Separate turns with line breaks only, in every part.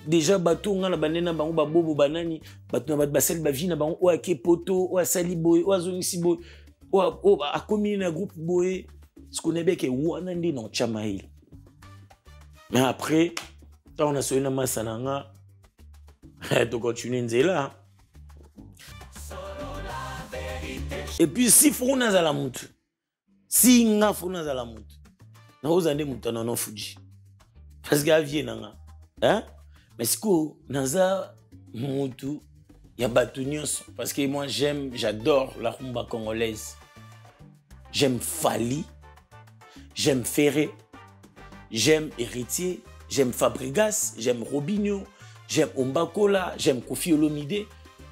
Déjà bato nga na banena bango babobo banani bato na basel bavi na bango o ake poto o asali boy o azongisi boy o akomi na groupe boy ce qu'on est bien que wana ndi non chamail. Mais après quand on a sonné na masananga to continuer nzela. Et puis si fona za la mutu si nga fona za la mutu na ozande mutu na no fuji parce que avie nanga hein. Mais ce que naza mutu ya batunios parce que moi j'adore la rumba congolaise. J'aime Fali, j'aime Ferré, j'aime Héritier, j'aime Fabregas, j'aime Robinho, j'aime Ombakola, j'aime Kofi Olomide.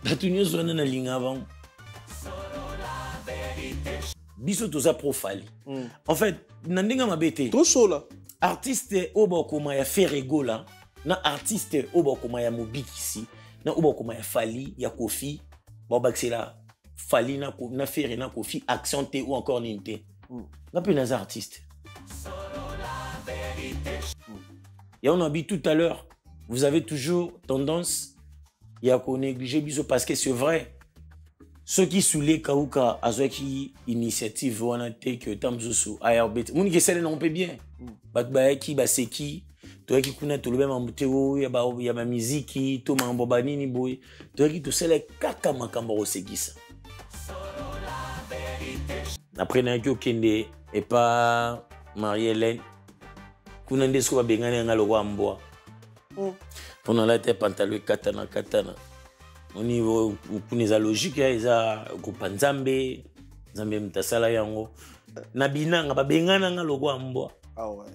Batunios wana na linga avant. Biso toza pro Fali. En fait, nandinga mabete.
Trop chaud là.
Artiste obokoma ya Ferrego là. Na artiste obokoma ya Mobikisi, na obokoma ya Fali, ya Kofi, bobaxela Fali na Ferré na Kofi, accenté ou encore ninte. Na peu nas artistes. Et on a dit tout à l'heure, vous avez toujours tendance à négliger biso parce que c'est vrai. Ceux qui sous les Kauka, qui initiative wana te que tamzusu ARBT. Moun qui sait non peut bien. Bat qui ba c'est qui toi qui connais tout le même ambuteo ya ma musique to mambo banini boy toi qui tout c'est kaka makambo osegisa après na ki okende et pas Marie-Hélène kuna ndesko ba bengana nga lo kwamboa pona la te pantalon katana au niveau kuneza logique ya eza kupanzambe nzambe mtasala yango na binanga ba bengana nga lo kwamboa. Ah ouais.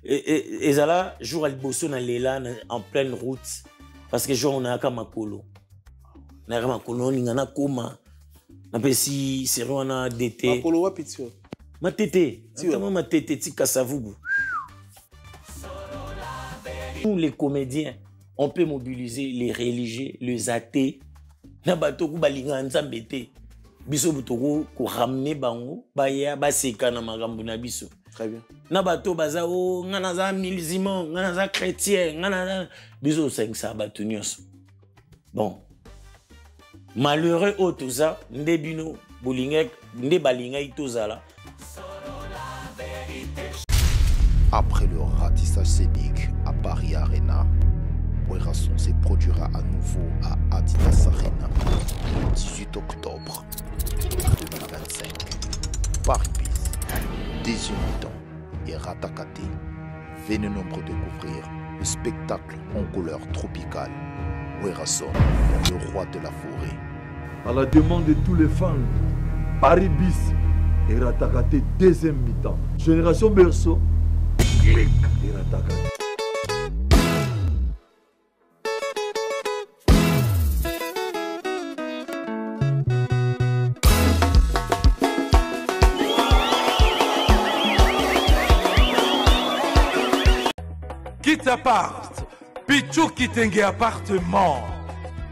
Et là, jour à l'Ibosso na lela en pleine route parce que jour on a Kamakolo. Na Kamakolo ni ngana koma. Na pesi sero na DT.
Makolo wa pitio.
Ma tété, notamment ma tété tika savubu. Nous les comédiens, on peut mobiliser les religieux, les athées. Na bato ku balinga nzambete. Biso butoko ko ramener bango baya baseka na makambo na biso.
Très bien.
Na bato bazao ngana za musulman ngana za chrétien ngana za biso 500 bato nyos. Bon. Malheureux au tout ça ndebino bolingek nde balinga itozala.
Après le ratissage scénique à Paris Arena, Werrason se produira à nouveau à Adidas Arena le 18 octobre 2025. Paris Bis, deuxième mi-temps et Ratakate. Venez nombreux découvrir le spectacle en couleur tropicale. Werrason, le roi de la forêt.
À la demande de tous les fans, Paris Bis et Ratakate deuxième mi-temps. Génération Berceau, clic et Ratakate.
Quitte appart, Pichou Kitenge appartement.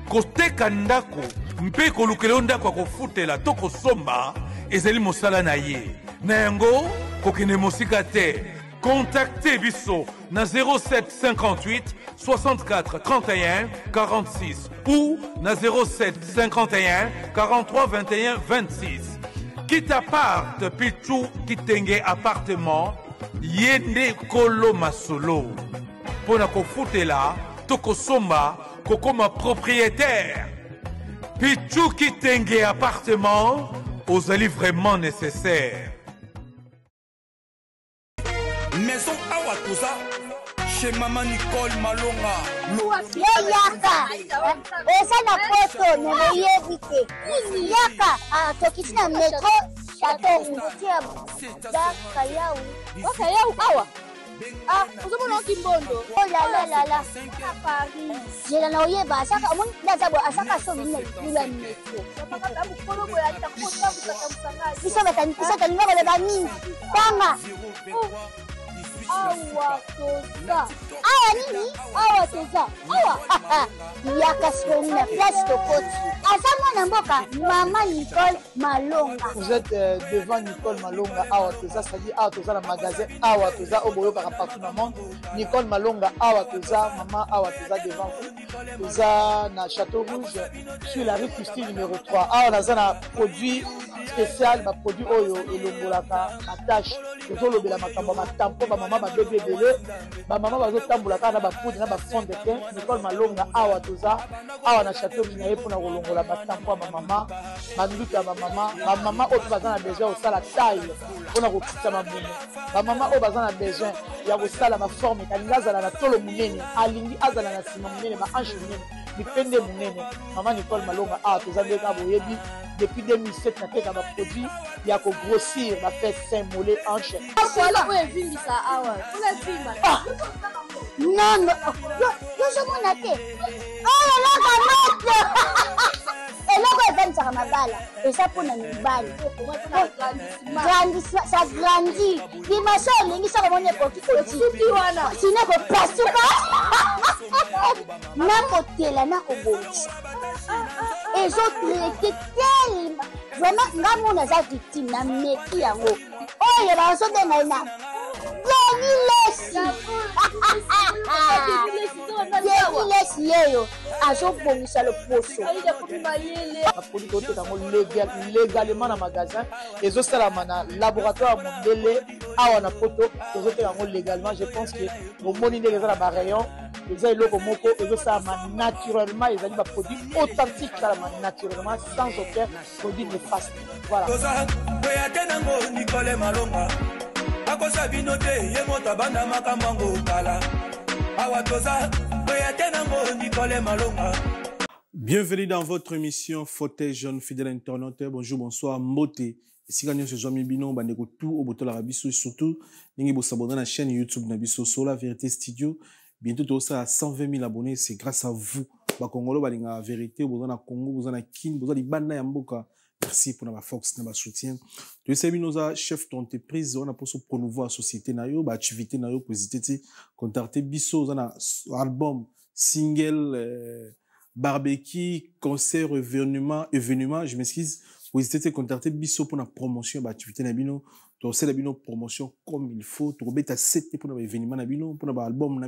Côté Kandako, mpe kolukele ndako ko futela toko somba ezeli mosala na ye. Nango kokene mosika te. Contactez Bisso na 07 58 64 31 46 ou na 07 51 43 21 26. Quitte appart, Pichou Kitenge appartement, yende kolo masolo. Pona ko futela toko somba kokoma propriétaire. Pichou Kitenge appartement, aux alliés vraiment nécessaires.
Maison Awatusa, chez Maman Nicole Malonga.
Yaka, esa na poto ne yebite. Yaka, tokiti na metro château Moutia. Daka yau. Oka yau awa. Ah, uzomona Kimbondo. Oh la la. À Paris. Je na oyeba asaka mon ndazabo asaka so mine lula metro. Papa mukolo boya takota busaka musanga. Bisa batani bisa talinga bale bani. Tanga. awa toza awa nini awa toza awa yaka sikoyo na place tokoti aza mwana mboka mama Nicole Malonga.
Vous êtes devant Nicole Malonga awa toza, c'est-à-dire awa toza na magasin awa toza oboyokaka partout dans le monde. Nicole Malonga awa toza, maman awa toza devant vous. Toza na Château Rouge sur la rue Custine numéro 3. Awa naza na produit spécial, ba produit oyo elongolaka attache tozolobela makambo matampo ba mama ba bébé belé ba mama bazotambola kaka na ba poudre na ba fond de teint. Nicole Malonga awa toza awa na Château Rouge na ye mpona kolongola batampo ba mama banduki ya ba mama oyo baza na besoin kosala taille mpona kokita mamumu, ba mama oyo baza na besoin ya kosala baforme kalingi azala na tolo monene alingi azala na nsima monene baanche monene bipende monene. Mama Nicole Malonga awa toza nde kaka boyebi depuis 2007 nateka baproduit ya kogrossir bafesse sein mollet hanche.
Non, yozomona te oyo eloko moto eloko evanisaka mabala eza mpona mibali sa grandi dimension elingi soko moni ekoki kotiki wana sine kopasuka nakotela nakobongisa ezotraite telema vraiment nga mona eza victime na meki yango oyo bazobenga ye na Lesi yeyo azobongisa loposo
baproduit toteka yango légalement na magasin ezosalama na laboratoire mondele awa na poto tozoteka yango légalement. Je pense que bomoni ndenge eza na barayon eza eloko moko ezosalama naturellement, ezali baproduit authentique salama naturellement sans aucun produit néfaste. Voilà.
Nicole Malonga akosa bino te ye moto abanda makambo yango kala awa toza oya te nango Nicole Malonga.
Bienvenue dans votre émission Fauteuil Jeune fidèle internaute. Bonjour, bonsoir, mbote. Ici quand nous sommes bino bandeko tout au boto la rabiso surtout ningi bo s'abonner à la chaîne YouTube Nabiso Sola Vérité Studio. Bientôt tout ça à 120 000 abonnés, c'est grâce à vous. Ba Congolo balinga vérité, vous na Congo, vous na Kin, vous na banda ya mboka. Merci pour notre force, notre soutien. Tu sais, nous avons chef d'entreprise, on a pour promouvoir la société, l'activité, positivité, contacter Bisso, on a album, single, barbecue, concert, événement, je m'excuse, positivité, contacter Bisso pour la promotion, l'activité, tu sais, la promotion comme il faut, tu as 7 pour l'événement, pour l'album,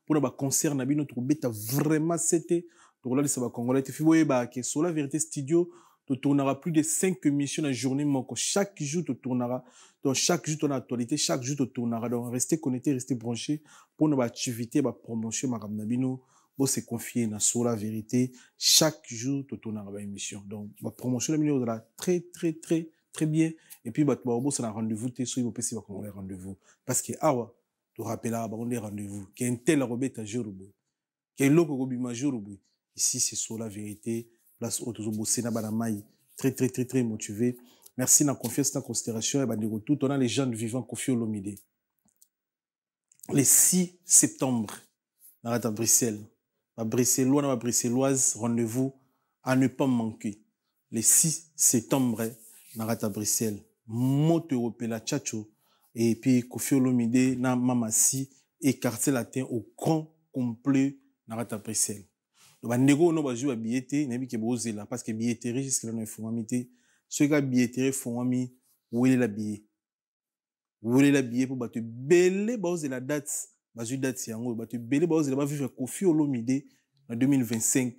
pour le concert, tu as vraiment 7, tu as ça va congolais, tu fais, sur la vérité studio, tu tourneras plus de 5 émissions dans la journée. Chaque jour, tu tourneras. Donc, chaque jour, ton actualité, chaque jour, tu tourneras. Donc, restez connectés, restez branchés pour nos activités, ma promotion, ma ramnabino. Bon, c'est confié dans la vérité. Chaque jour, tu tourneras une émission. Donc, ma promotion, la très, très, très, très bien. Et puis, c'est un rendez-vous, tu es possible qu'on ait rendez-vous. Parce que, tu rappelles, on a rendez-vous. Qu'il y a un tel robet à jour, qu'il y a un loco robima jour, ici, c'est sur la vérité. Place où tous bosser na banamaï très très très très motivé. Merci na confiance na considération et bandeko tout on a les gens vivants Koffi Olomide. Le 6 septembre à Bruxelles. À Bruxellois na Bruxelloise rendez-vous à ne pas manquer. Le 6 septembre à Bruxelles. Moto européen la Tchacho et puis Koffi Olomide na Mamasi et quartier latin au grand complet na Bruxelles. Donc, on va jouer à billetterie, parce que billetterie, jusqu'à là, ceux qui ont billetterie, font où est la billet? Où est la billet pour battre belé, de la date, date, battre belé, de vivre Koffi Olomide en 2025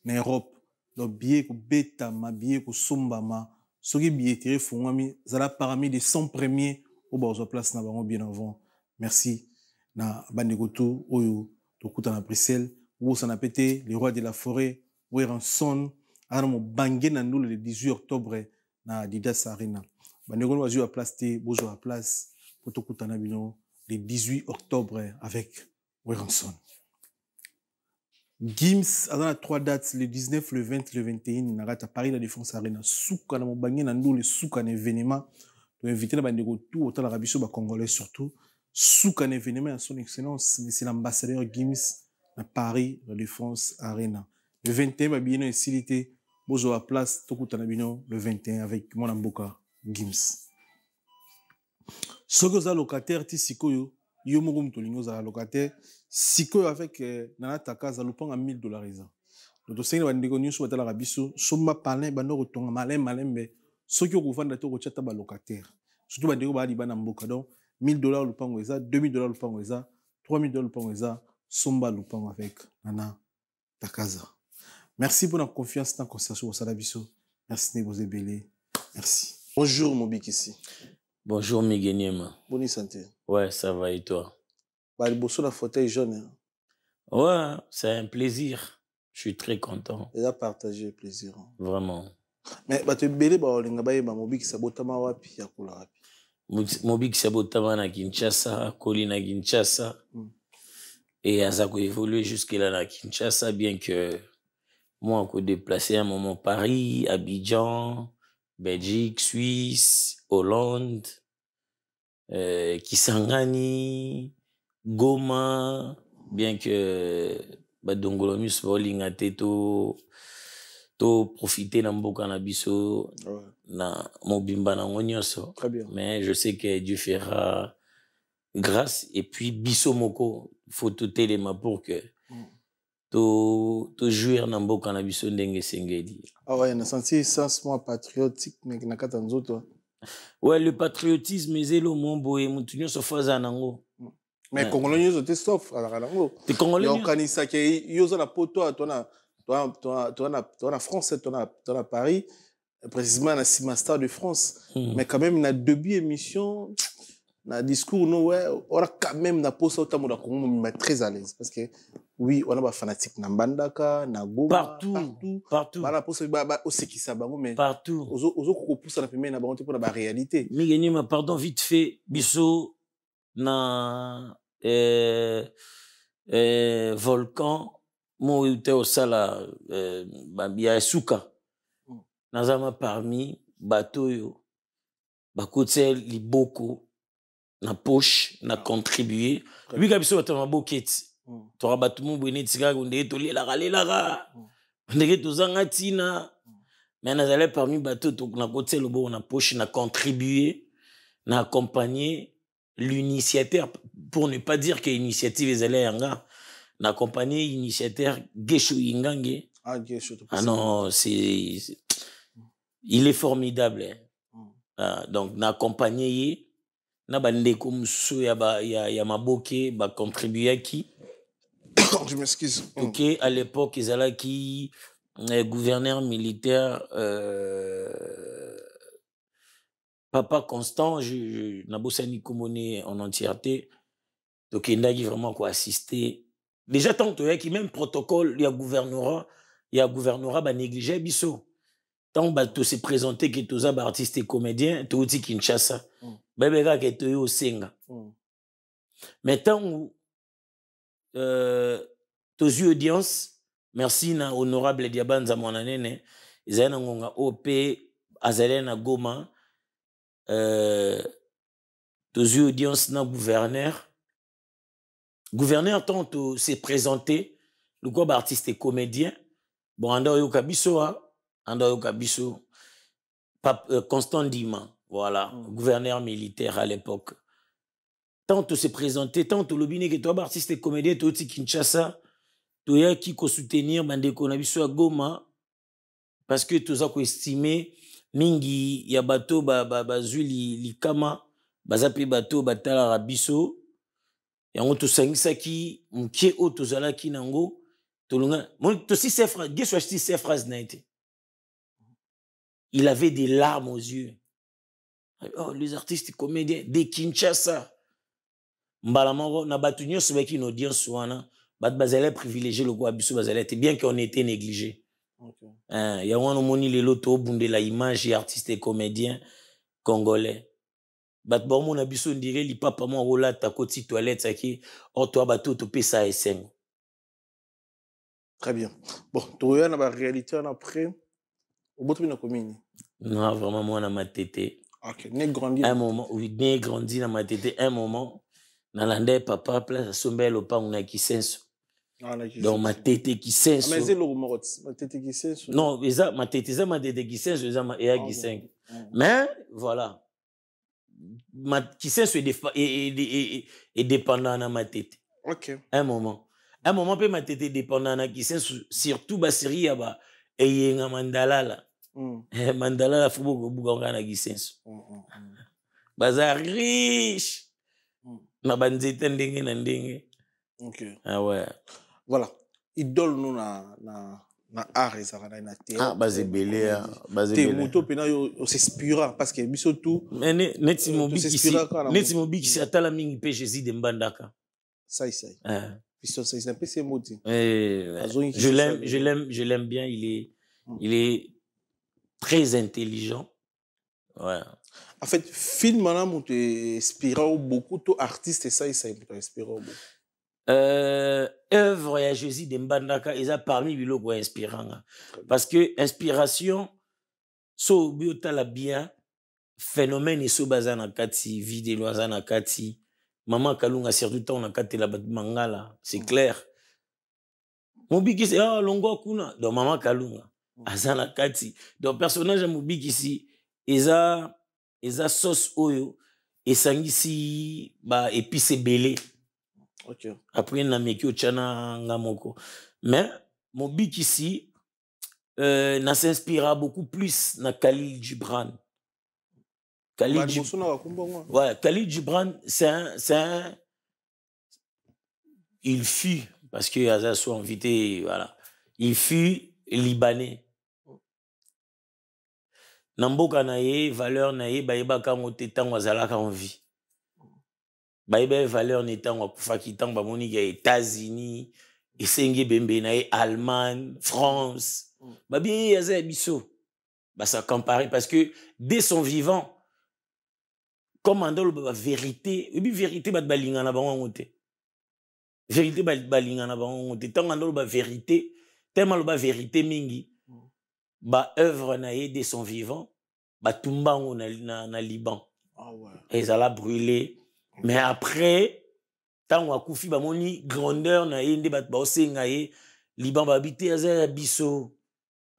en Europe. Donc, billet pour bêta, ma billet pour sombama, ceux qui billetterie, font ça a parmi des 100 premiers au bas de place, bien avant. Merci. Na Bandegoto, Oyo, Tokuta na Bruxelles. Où s'en a pété, les rois de la forêt, où est rançon, à mon bangé dans le 18 octobre, na Didas Arena. Bandegon va jouer à place, bozo à place, pour tout le 18 octobre, avec Ranson. Gims, à 3 dates, le 19, le 20, le 21, na à Paris, la Défense Arena. Souka, na mon bangé dans le souka, un événement, pour inviter la Bandego tout, autant la Rabiso, Congolais surtout. Souka, un événement à son excellence, mais c'est l'ambassadeur Gims, à Paris, la Défense Arena. Le 21, ma bien facilité, bozo à place, Tokutanabino, le 21, avec mon amboka, Gims. Ce que vous avez locataire, Tissikoyo, yo moko mutolingo za locataire siko avec nana takaza lupanga $1000 eza donc tosengi bandeko nyonso batalaka biso somba palin bando kotonga malembe soki okovanda te okotia ta balocataire surtout bandeko baa libana mboka donc $1000 lupango eza $2000 lupango eza $3000 lupango eza somba lupango avec nana takaza. Merci pour la confiance dans la conversation au Salabiso. Merci de vous ébeler. Merci. Bonjour Mobikisi.
Bonjour Migueniema.
Bonne santé.
Ouais, ça va et toi?
Bah, le bosso la fauteuil jaune.
Ouais, c'est un plaisir. Je suis très content.
Et là, partager le plaisir.
Vraiment.
Mais bah, tu es belé, bah, on a bah, Mobikisi sabotama wapi ya kula wapi.
Mobikisi sabotama na Kinshasa, Koli na Kinshasa. Et Azako évolué jusque-là à Kinshasa, bien que moi, je déplacé à un moment Paris, Abidjan, Belgique, Suisse, Hollande, Kisangani, Goma, bien que Badongolomus Volingate to profiter dans beaucoup cannabis na mobimba na ngonyoso.
Très bien.
Mais je sais que Dieu fera grâce et puis biso moko faut tout téléma pour que to jouir na mboka na biso ndenge sengeli.
Ah ouais, on a senti sens moi patriotique mais na kata nzoto.
Ouais, le patriotisme ezelo mombo e mutu nyonso faza nango.
Mais congolais nyonso te sauf ala nango.
Te congolais
yokanisa ke yoza na poto toi France, toi Paris, précisément na Simastar de France. Mais quand même na début émission na discours no ouais, on a quand même na poste au tamu da Congo mais très à l'aise parce que oui, on a ba fanatique na Mbandaka, na Goma, partout. Ba na poste ba osekisa bango mais
partout.
Ozo ko poussa na pemé na bango pour la réalité.
Migeni ma pardon vite fait biso na volcan mo ute au sala bia suka. Nazama parmi bateau yo bakote liboko na poche na contribuer lui kabiso batama boketi to rabatu mu bwene tika kunde to lela ndenge to zanga tina mais nazale parmi bateau to na kote lobo na poche na contribuer na accompagner l'initiateur pour ne pas dire que initiative ezale yanga na accompagner initiateur Gesho Ingange. Ah non, il est formidable. Donc na accompagner na bandeko musu ya maboke ba contribuer qui
je m'excuse.
OK, à l'époque ezalaki gouverneur militaire Papa Constant, na bosani komone en entièreté. Donc il a vraiment quoi assister. Déjà tant que même protocole il y a gouvernorat ba négliger biso. Tant ba to se présenter que tous les artistes et comédiens to uti Kinshasa. Bébé ga ke to yo senga. Mais tant to zu audience merci na honorable Diabanza monanene izana ngonga OP azalena Goma to zu audience na gouverneur tant s'est présenté le quoi artiste et comédien bon anda yo kabiso Constant Dima voilà gouverneur militaire à l'époque tant s'est présenté tant lobine que toi artiste et comédien to ti Kinshasa to ya ki ko soutenir bandeko na biso à Goma parce que toza ko estimer mingi ya bato bazuli likama bazapi bato batala rabiso yango to sangisaki mkie o tozalaki nango tolunga to si ses phrases Gesho acheté ses phrases na été il avait des larmes aux yeux. Oh les artistes comédiens de Kinshasa mbalamoko na batu nyonso baki une audience wana bat bazala privilégié le quoi biso bazala était bien qu'on était négligé. OK. Ya wana moni lelo to bundela image artiste et comédien congolais. Bat bon mon abiso ndirait li papa mo rola ta koti toilette saki o toi bato to pesa SN.
Très bien. Bon, tu as la réalité après au bout de la commune.
Non, vraiment moi na ma tété.
OK, né grandi.
Un moment, oui, né grandi na ma tété un moment. Nalande papa place sombelo pa na kisenso. Donc ma tété kisenso.
Mais c'est le mot ma tété kisenso.
Non, ma tété kisenso eza ma ea kisenso. Mais voilà. Kisenso est dépendant na matete.
Ok.
Un moment pe matete dépendant na Kisenso, surtout ba série ya ba eyenga mandala la. Mandala la fubo ko buka na Kisenso. Baza riche. Na banzete ndenge na ndenge.
Ok.
Ah ouais.
Voilà. Idole nous na art ezaka na théâtre.
Ah basé belé
te moto pena yo s'inspira parce que biso tout
mais neti mobiki si atala mingi pe Jésus de Mbandaka.
Ça. Biso ça c'est un peu c'est moti.
Je l'aime bien, il est très intelligent. Ouais.
En fait, film maintenant inspira beaucoup to artiste ça inspira beaucoup.
Œuvre ya Jésus de Mbandaka eza parmi biloko inspirant parce que inspiration so biotala bien phénomène eso baza na kati vidéo aza na kati Maman Kalunga surtout tant na kati la mangala c'est clair mobiki c'est longo kuna donc Maman Kalunga aza na kati donc personnage ya mobiki ici eza sauce oyo esangisi ba épice belé.
Okay.
Après, na meki ochana ngamoko. Mais, mon bic ici, n'a s'inspira beaucoup plus na Khalil Gibran. Khalil Gibran, c'est un... Il fut, parce que Aza soit invité, voilà. Il fut libanais. Namboka naye, valeur naye, baïba kamote tango azalaka en vie. Baïbe valeur n'étant à Koufakitan, Bamoni, États-Unis, Essengue Bembenaye, Allemagne, France. Bah bien, il y a biso. Bah ça compare parce que dès son vivant, comme on dit la vérité, et puis vérité, bah balingana bangote. Vérité, bah balingana bangote. Tant on dit la vérité, tellement la vérité mingi, bah œuvre naïe dès son vivant, bah tumba na Liban.
Ah ouais.
Et ça l'a brûlé. Mais après, tant qu'on koufi ba moni grandeur na yende bat ba osenga ye Liban ba habiter aza biso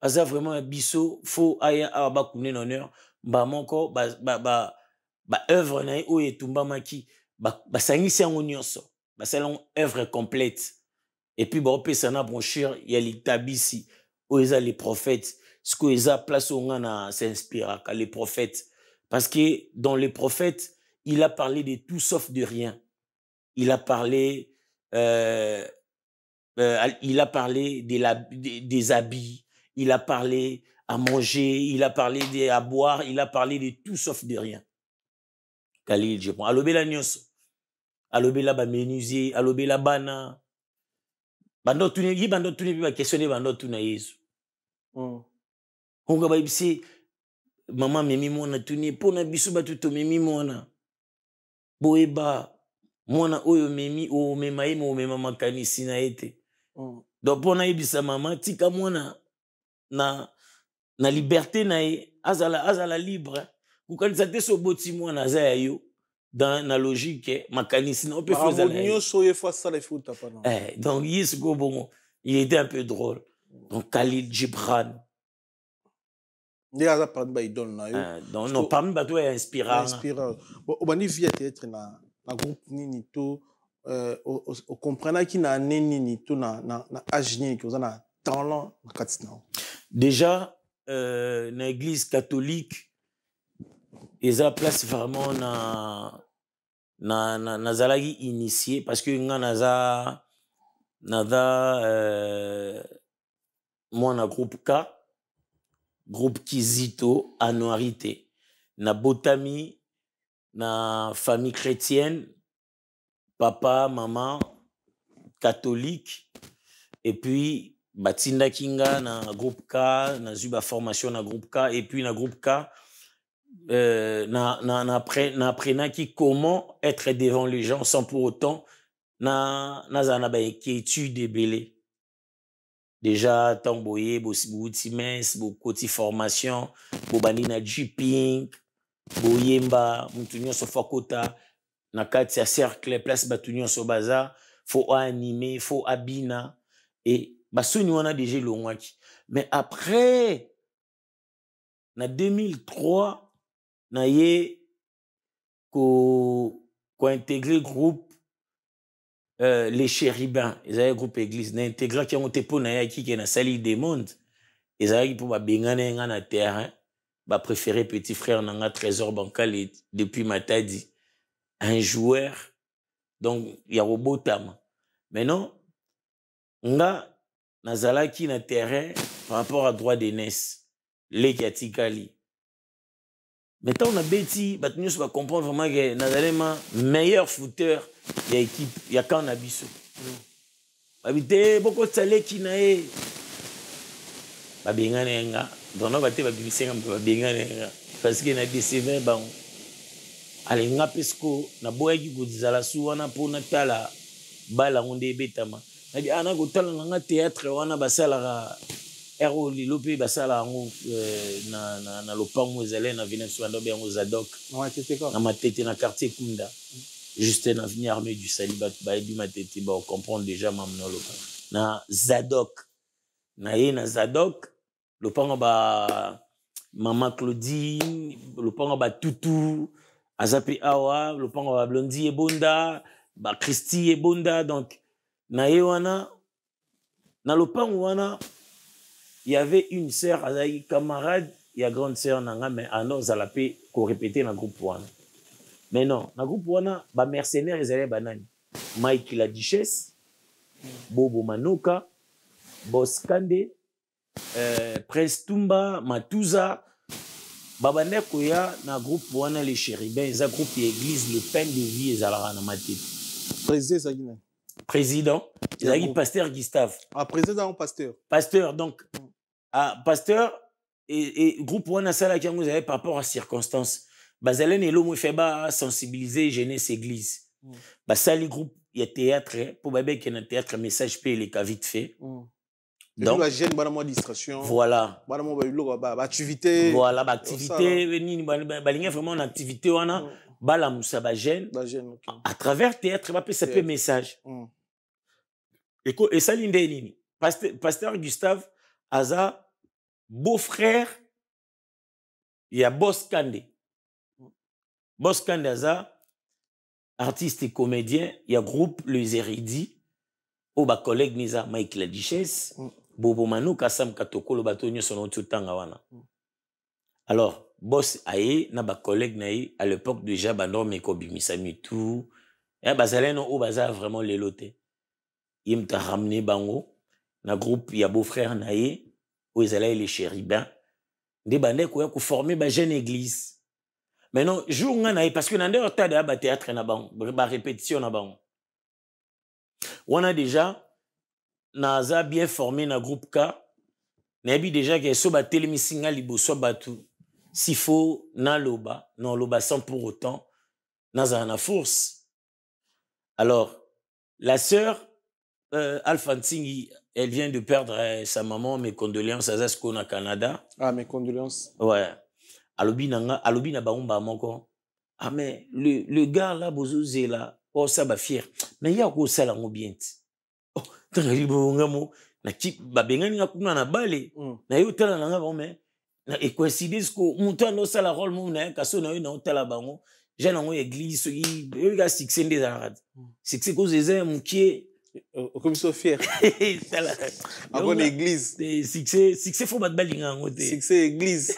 aza vraiment biso faut aya ba kune honneur ba moko ba œuvre na o etumba maki ba sangisi yango nyonso ba salon œuvre complète et puis ba opesa na brochure ya litabisi o eza les prophètes ce que eza place on na s'inspire les prophètes parce que dans les prophètes il a parlé de tout sauf de rien. Il a parlé, des habits. Il a parlé à manger. Il a parlé à boire. Il a parlé de tout sauf de rien. Khalil Gibran. Alobé la nyos. Alobé la menuisier. Alobé la bana. Bando tune bi questionner bando tuna yesu. On ga ba ibisi maman memi mona tuni pona bisu batuto memi mona. Boeba mwana oyo memi o mema ye mo mema makanisi na ete donc pona yebisa mama tika mwana na liberté na ye azala libre kukanisa te so boti mwana za yo dans na logique makanisi na peut faire donc yes go bon il était un peu drôle donc Khalil Gibran non parmi bato ya inspirant
obani via théâtre na groupe nini to o comprendre ki na nini to na âge nini ko na talent na katina
déjà na église catholique eza place vraiment na zalaki initié parce que nga naza mwana groupe Kizito Anuarité na botami na famille chrétienne papa maman catholique et puis batinda kinga na groupe K na zuba formation na groupe K et puis na groupe K na apprenaki comment être devant les gens sans pour autant na zana ba étude belé. Déjà, tant boye, bouti mens, bouti formation, bobani na jiping, boyemba, moutunyo so fakota, na kati ya cercle, place batunyo so baza, faut animer, faut abina, et basuni wana déjà longwaki. Mais après, na 2003, na ye, intégrer le groupe les chérubins. Ils avaient un groupe église. Ils ont intégré qui ont été pour qui na sali des mondes. Ils avaient pour bengane na terrain. Ba préféré petit frère nanga trésor bancal depuis Matadi. Un joueur. Donc il y a Robotama. Maintenant nga nazalaki na terrain par rapport à droit d'aînesse. Les Katikali. Maintenant, on a bêti, nous va comprendre vraiment que nazalema meilleur footeur de l'équipe. Il y a quand on a biso. Habité beaucoup de salé qui nae. Babengane nga. Donc on va te babisenga babengane nga. Parce que na décevant bon. Allez nga pesco na boya ki godizala su wana po na tala bala onde betama. Na bi ana go tala nga théâtre wana basala ero lilope basala ngo na lopango ezale na vina so ndo bengo Zadok na matete na quartier Kunda juste na avenue Armée du Salibat ba du matete ba on comprend déjà mamno lopa na Zadok na Zadok lopango ba mama Claudine lopango ba Tutu azapi awa lopango ba Blondie ebonda ba Christy ebonda donc na wana na lopango wana il y avait une sœur, une camarade, il y a grande sœur, mais alors, ça l'a fait qu'on répétait dans le groupe Wana. Mais non, dans le groupe Wana, les mercenaires, ils allaient banani. Mike la Duchesse, Bobo Manoka, Boss Kande, Prince Tumba, Matuza, Babane Koya, dans le groupe Wana, les chérubins, ils ont groupe l'église, le pain de vie, ils allaient dans ma tête. Président, ils ont pasteur Gustave.
Ah, président ou pasteur?
Pasteur, donc. Pasteur et groupe wana sala qui vous avez par rapport à circonstances bazalen et l'homme fait ba sensibiliser jeunesse église basali groupe il y a théâtre pour bébé qui est un théâtre message paye les cas vite fait
donc la jeune bana moi distraction
voilà
bana moi ba activité
voilà ba activité ni balinga vraiment en activité wana bala musa ba jeune à travers théâtre ba ça peut message et ça linde nini pasteur Gustave Aza, beau-frère, il y a Boss Kande. Boss Kande Aza, artiste et comédien, il y a groupe Les Érudits, au bas collègue Nisa Mike la Duchesse, Bobo Manu, Kassam Katoko, le bateau n'y son tout wana. Alors, Boss Aye, na bas collègue Naï, à l'époque déjà, Bandor Meko Bimisami tout, et Bazaleno, au bazar vraiment les lotés. Il m'a ramené Bango. Na groupe il y a beau-frère naé où ils allaient les chérubins des bandés qui ont formé ba jeune église maintenant jour naé parce que nande hôtel de ba théâtre na ba répétition na ba on a déjà naza bien formé na groupe K nabi déjà que so ba telemisinga liboso batu s'il faut na loba non loba sans pour autant naza na force alors la sœur Alpha Ntingi, elle vient de perdre sa maman. Mes condoléances à Zasko na Canada.
Ah, mes condoléances.
Ouais. Alobi na baumba moko. Ah, mais le gars là, Bozouzé là, oh, ça va fier. Mais il y a quoi ça là, mon bien. Oh, t'as dit, bon, ngamo, na type, babengani na kuna na bale. Na yo tala na ngamo, mais, na coïncide ce que, montant no ça la rôle, mon na, kaso na yo na hôtel bango. J'ai na église, il y a six des arades. C'est que c'est cause des hommes qui
comme ils sont fiers. À bonne église.
Succès faut battre balinga.
Succès église.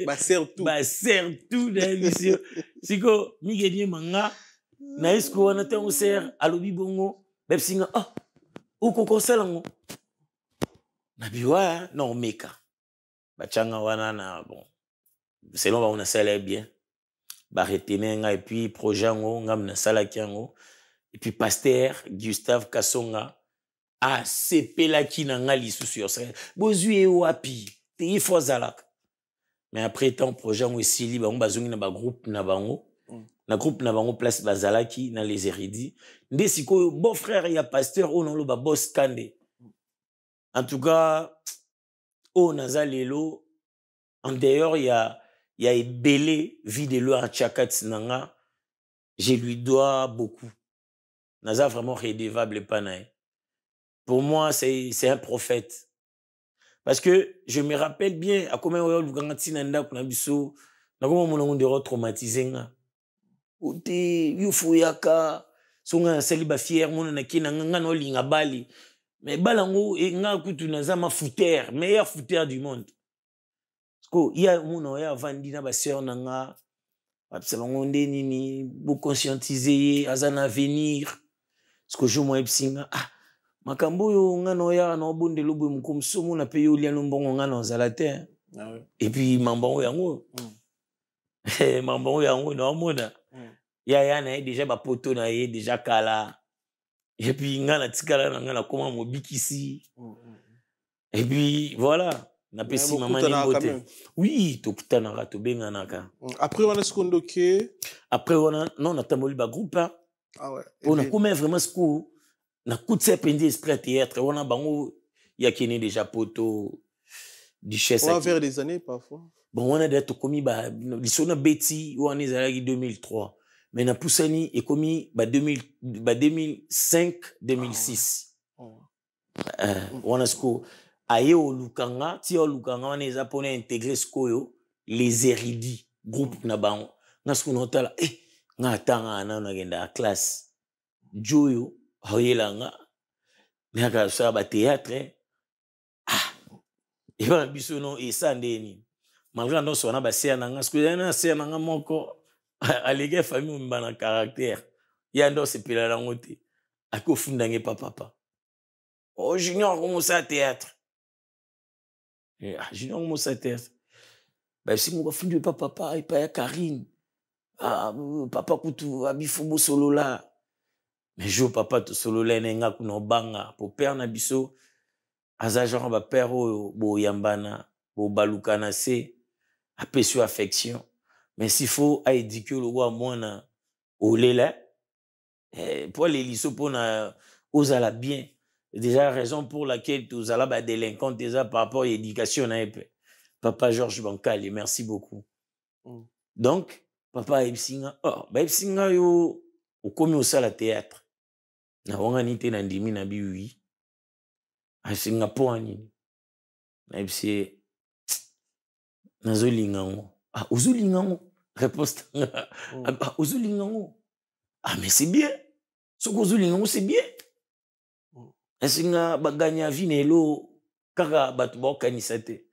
Bah sert tout.
Bah sert tout dans l'émission. Siko migeni manga na esko wana te on sert alobi bongo bepsinga ah ou kokosela ngo. Na biwa non meka. Bachanga wana na bon. Selon on a salé bien. Ba retenenga et puis projet ngo ngam na sala kiango. Et puis pasteur Gustave Kassonga a sepela ki nanga lisusu yo bozui wapi te ifo zalaka mais après tant projet on esili bango bazongi na ba groupe na bango na groupe na bango place bazalaki na les érudits nde siko beau frère ya pasteur on lo ba Boss Kande en tout cas o nazalelo en dehors il y a ebele vie de lo en chakat nanga je lui dois beaucoup. Naza vraiment redevable panaï. Pour moi, c'est un prophète. Parce que je me rappelle bien à combien on a eu le traumatisé. Ote, yo fouyaka. Songa sali ba fier, mon na kina nga no linga bali. Mais balango, et nga kutu na zama footer, meilleur footer du monde. Parce que, y a mon ya vandi na ba sœur na nga, absolument nini, bu conscientiser, azan avenir. Parce que je moi epsinga, ah, makambo yo nga no ya no bonde lobo mukom somo na pe yo lia no mbongo nga no zalate.
Ah ouais.
Et puis mambongo yango. Mambongo yango no mona. Ya na déjà ba poto na ye déjà kala. Et puis nga na tikala na nga na koma mo bikisi. Et puis voilà, na pesi maman ni beauté. Oui, to kutana ka to benga naka.
Après on a ce qu'on doké.
Après on a non na tamoli ba groupe.
Ah ouais.
On a comme vraiment ce coup na coûte pendi esprit théâtre, on a bango ya kene déjà poto duchesse.
On va vers des années parfois.
Bon, on a d'être commis ba l'isona Betty ou on est à 2003. Mais na poussani est commis ba 2005 2006. On a ce coup aye au lukanga, ti au lukanga on est japonais intégré ce yo les érudits groupe na bango. Na ce qu'on entend nga tanga na genda classe. Joyo hoyela nga naka sa ba théâtre. Ah. Et ben biso non et ça ndeni. Malgré non so na ba sia na nga ce que na sia na nga moko alege famille mbana caractère. Ya ndo se pila na ngote. Ako fundange papa. Oh junior commence à théâtre. Junior commence à théâtre. Bah si mon fundu papa et pas Karine. Ah papa kutu abifubo solo là. Mais jo papa to solo là nenga kuno banga pour père na biso aza genre ba père bo yambana bo balukana se apesio affection. Mais s'il faut à éduquer le roi mona au lait pour les lycées pour na osala bien. Déjà raison pour laquelle tous ala ba délinquants déjà par rapport à l'éducation na épée. Papa Georges Bancali, merci beaucoup. Donc papa Epsinga ba Epsinga yo au komi au sala théâtre. Na wanga nite na ndimi na biwi. A Singapour ni. Na epsi na zolingango. Ah ozolingango. Réponse. Ah ozolingango. Ah mais c'est bien. Ce que ozolingango c'est bien. Esinga baganya vinelo kaka batu ba kanisa te.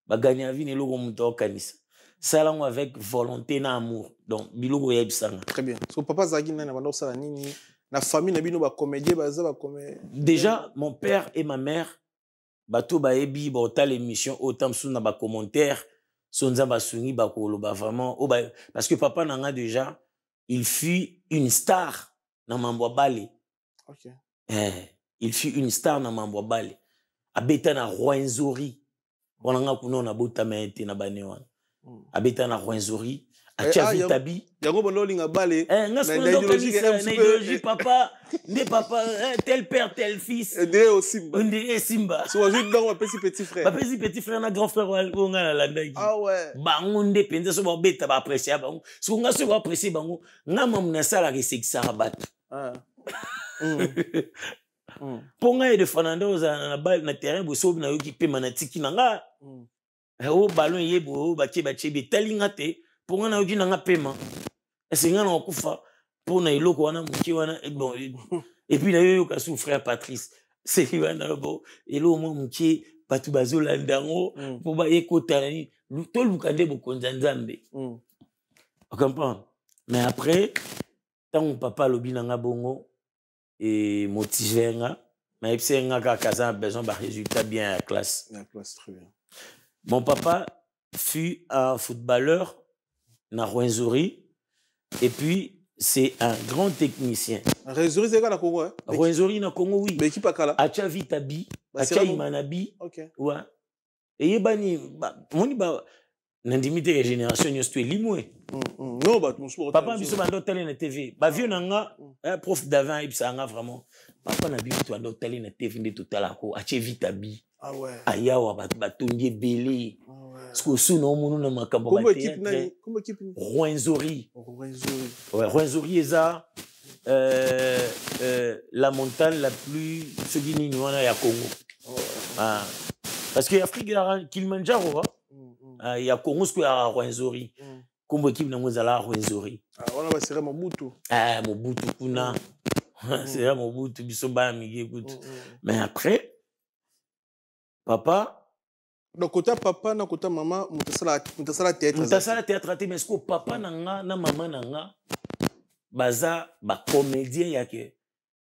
Baganya vinelo ko muto kanisa. Salango avec volonté na amour. Donc biloko yebisanga.
Très bien. So papa zagi na bando sala nini na famille na bino ba comédien baza ba comédien.
Déjà mon père et ma mère bato ba ebi ba ota l'émission autant sous na ba commentaire sonza ba sungi ba ko ba vraiment parce que papa nanga déjà il fut une star na Mambo Bale.
OK.
Il fut une star na Mambo Bale. Abeta na Rwenzori. Onanga kuno na bota mete na banewana. Abeta na Rwenzori. Acha vitabi.
Yango bono linga bale.
Na idéologie papa, ne papa tel père tel fils.
Ndé au Simba.
Ndé Simba.
So ajoute donc petit frère.
Ba petit frère na grand frère nga na landaki.
Ah ouais.
Bango ndé penza so ba beta ba apprécier bango. So nga so ba apprécier bango. Nga mam na sala ke sexa rabat. Ah. Ponga de Fernando na bal na terrain bo so na yoki pe manatiki na nga. O ballon yebo ba chebe talinga te. Pour nga yoki na nga paiement. Est-ce nga na kufa pour na iloko wana muki wana bon et puis na yo ka frère Patrice. C'est wana bo elo mo muki batu bazola ndango pour ba ekota ni to lukande bo konza nzambe. On comprend. Mais après tant mon papa lobi na nga bongo et motivé nga mais c'est nga ka kaza besoin ba résultat bien à la classe.
La classe très bien.
Mon papa fut un footballeur na Rwenzori et puis c'est un grand technicien.
Rwenzori c'est na Congo hein?
Rwenzori na Congo oui.
Mais équipe akala.
Acha Vitabi, Acha Imanabi.
OK.
Ouais. Et yebani moni ba nandimité la génération yo sto limoué.
Non ba mon sport.
Papa biso bando télé na TV. Ba vieux nanga prof d'avant ibsanga vraiment. Papa na biso to bando télé na TV ndi totala ko Acha Vitabi.
Ah ouais.
Ayawa batongi belé. Parce que sous non mon na makambo
ba théâtre. Comme équipe
Rwenzori.
Rwenzori.
Ouais, Rwenzori eza la montagne la plus sogini wana ya Congo. Ah parce que Afrique Kilimanjaro il y a Congo ce que ya Rwenzori. Comme équipe na mozala Rwenzori.
Ah on c'est Mobutu.
Ah, Mobutu kuna. C'est Mobutu, biso ba migi écoute. Mais après, papa.
Donc, côté papa, na côté maman, mutasala théâtre.
Mutasala théâtre, mais est-ce que papa nanga, na maman nanga, baza, ba comédien yake.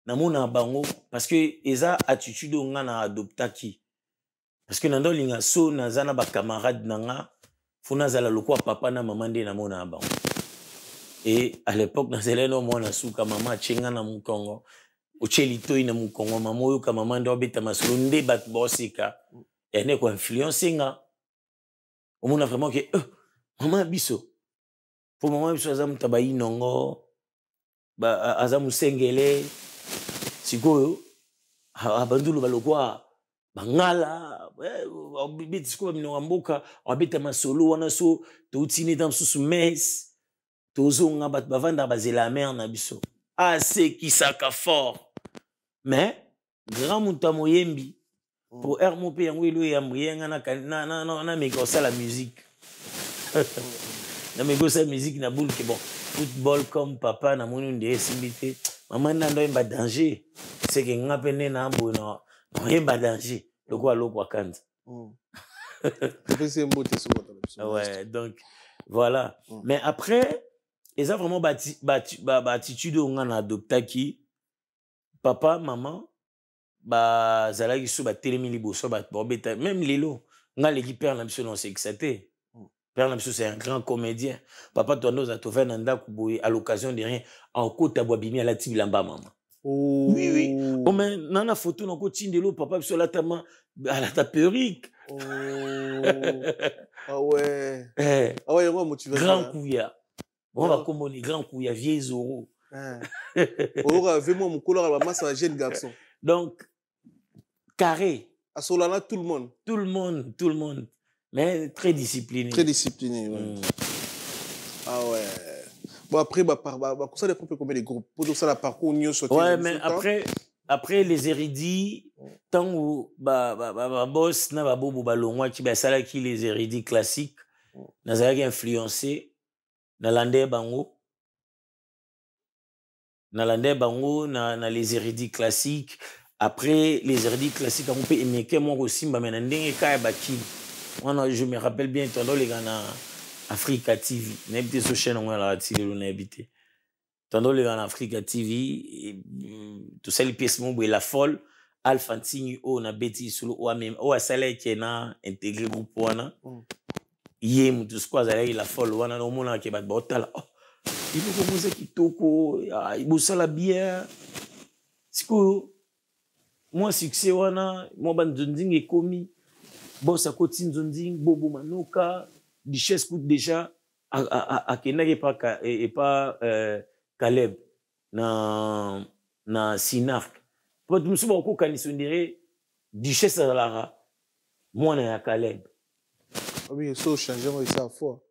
Na mona bango, parce que eza attitude nga na adoptaki. Parce que nando linga so, nazana ba camarade nanga, funa zala lokwa papa na maman de na mona bango. Et à l'époque, dans les noms, on a souka maman chenga na mukongo, ochelito ina mukongo, maman yo ka maman do beta masulunde bat bosika. Et ne ko influencer nga. On mona vraiment que maman biso. Pour maman biso azam tabayi nongo, ba azam sengele, sikoyo, abandulu balokwa bangala, bit sikoyo minonga mboka, abeta masolo wana so, to utine dans sous mes. Tozonga bat bavanda bazela mer na biso. Ah, c'est qui saka fort. Mais grand muta moyembi pour ermo pe yango ilo ya mrienga na mekosa la musique. Na mekosa musique na boule que bon football comme papa na monu ndé simbité. Maman na ndo mba danger. C'est que ngapene na mbo na mba danger. Lokwa lokwa kanza. Ouais, donc voilà. Mais après et ça vraiment attitude on a adopté papa maman ba zalaki so ba telemi liboso ba bobeta même lelo nga leki père na biso non c'est exaté père na biso c'est un grand comédien papa toi nous a to faire nanda kuboye à l'occasion de rien en kota boabimi à la tibilamba maman oui oui oh mais nana photo na ko tindelo papa biso la tama à la ta perruque
ah ouais ah ouais moi motivé
grand couilla. On va comme les grands couilles à vieilles euros.
On va avec moi mon couleur à masse un jeune garçon.
Donc carré.
À Solana tout le monde.
Tout le monde. Mais très discipliné.
Très discipliné. Ouais. Ah ouais. Bon après ça dépend combien de groupes. Pour ça la parcours union sur.
Ouais mais après les érudits tant où boss na ba bobo balongwa ki ba sala ki les érudits classiques na za qui influencé Nalande bango na les érudits classiques après les érudits classiques on peut aimer que moi aussi mais ndenge ka baki moi je me rappelle bien tando les gars na Africa TV n'habité sur chaîne on la télé on habité tando les gars na Africa TV tout ça les pièces mon la folle Alpha Ntini o na beti solo o même o asala qui na intégré groupe wana yem tout ce quoi la folle wana no mona ke bat botala il faut commencer kitoko il bossa la bière siko moi succès wana moi bandonding et komi bossa koti ndonding bobo manoka Duchesse coûte déjà à kenake pas Caleb na Sinark pour tout musuba ko kanisondire Duchesse alara moi na Caleb.
Oui, ça change moi ça fois.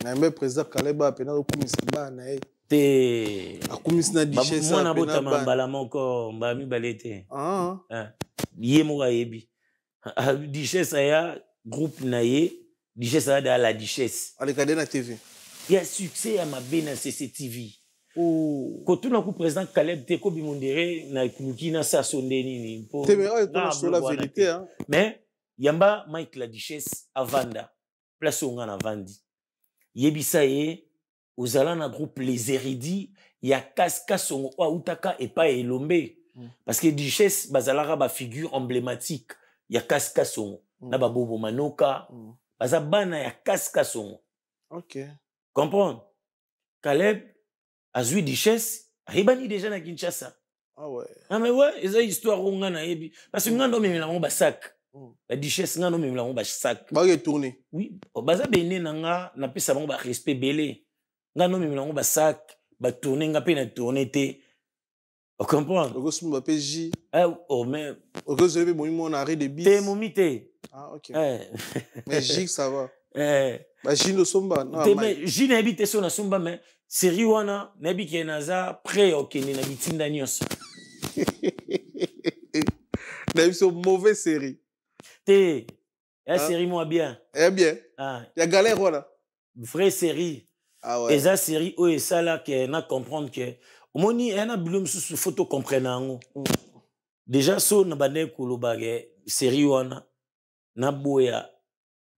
Na même président Kaleba pena ko kumisa na
te
akumisa na Duchesse
moi na bota mambala moko mbami balete yé mo yebi Duchesse ya groupe na ye Duchesse a la Duchesse
ale kadena TV
il y a succès à ma bena CCTV quand tu n'as président Caleb te ko bimondere na kulukina sa sondeni ni
po te mais la vérité hein
mais yamba Mike la Duchesse avanda place on a vandi yebisa ye ozala na groupe les érudits ya kaska songo wa utaka et pas elombe parce que Duchesse bazalara ba figure emblématique ya kaska songo na ba bobo manoka bazabana ya kaska songo.
OK
comprendre Caleb azui Duchesse ayebani déjà na Kinshasa.
Ah ouais
ah mais ouais eza histoire onga na yebi parce que ngando memela mo ba sac la Duchesse ngano memela mo ba sac
ba retourner
oui baza bene nanga na pesa bango ba respect belé ngano memela mo ba sac ba tourner nga pe na tourner te on comprend
le gosse mo ba J
oh mais
au gosse be mo na arrêt de bis
te momité
ah OK mais J ça va ba J no somba
non mais J na habite so na somba mais série wana na bi ke naza pré okene na bitinda nyonso
na biso mauvaise série
te la série moi bien
bien
ah
ya galère voilà
vraie série
Ah ouais.
Et ça série où et ça là que na comprendre que au moni y a bilom sous photo comprendre déjà so na bande koloba ke série wana na boya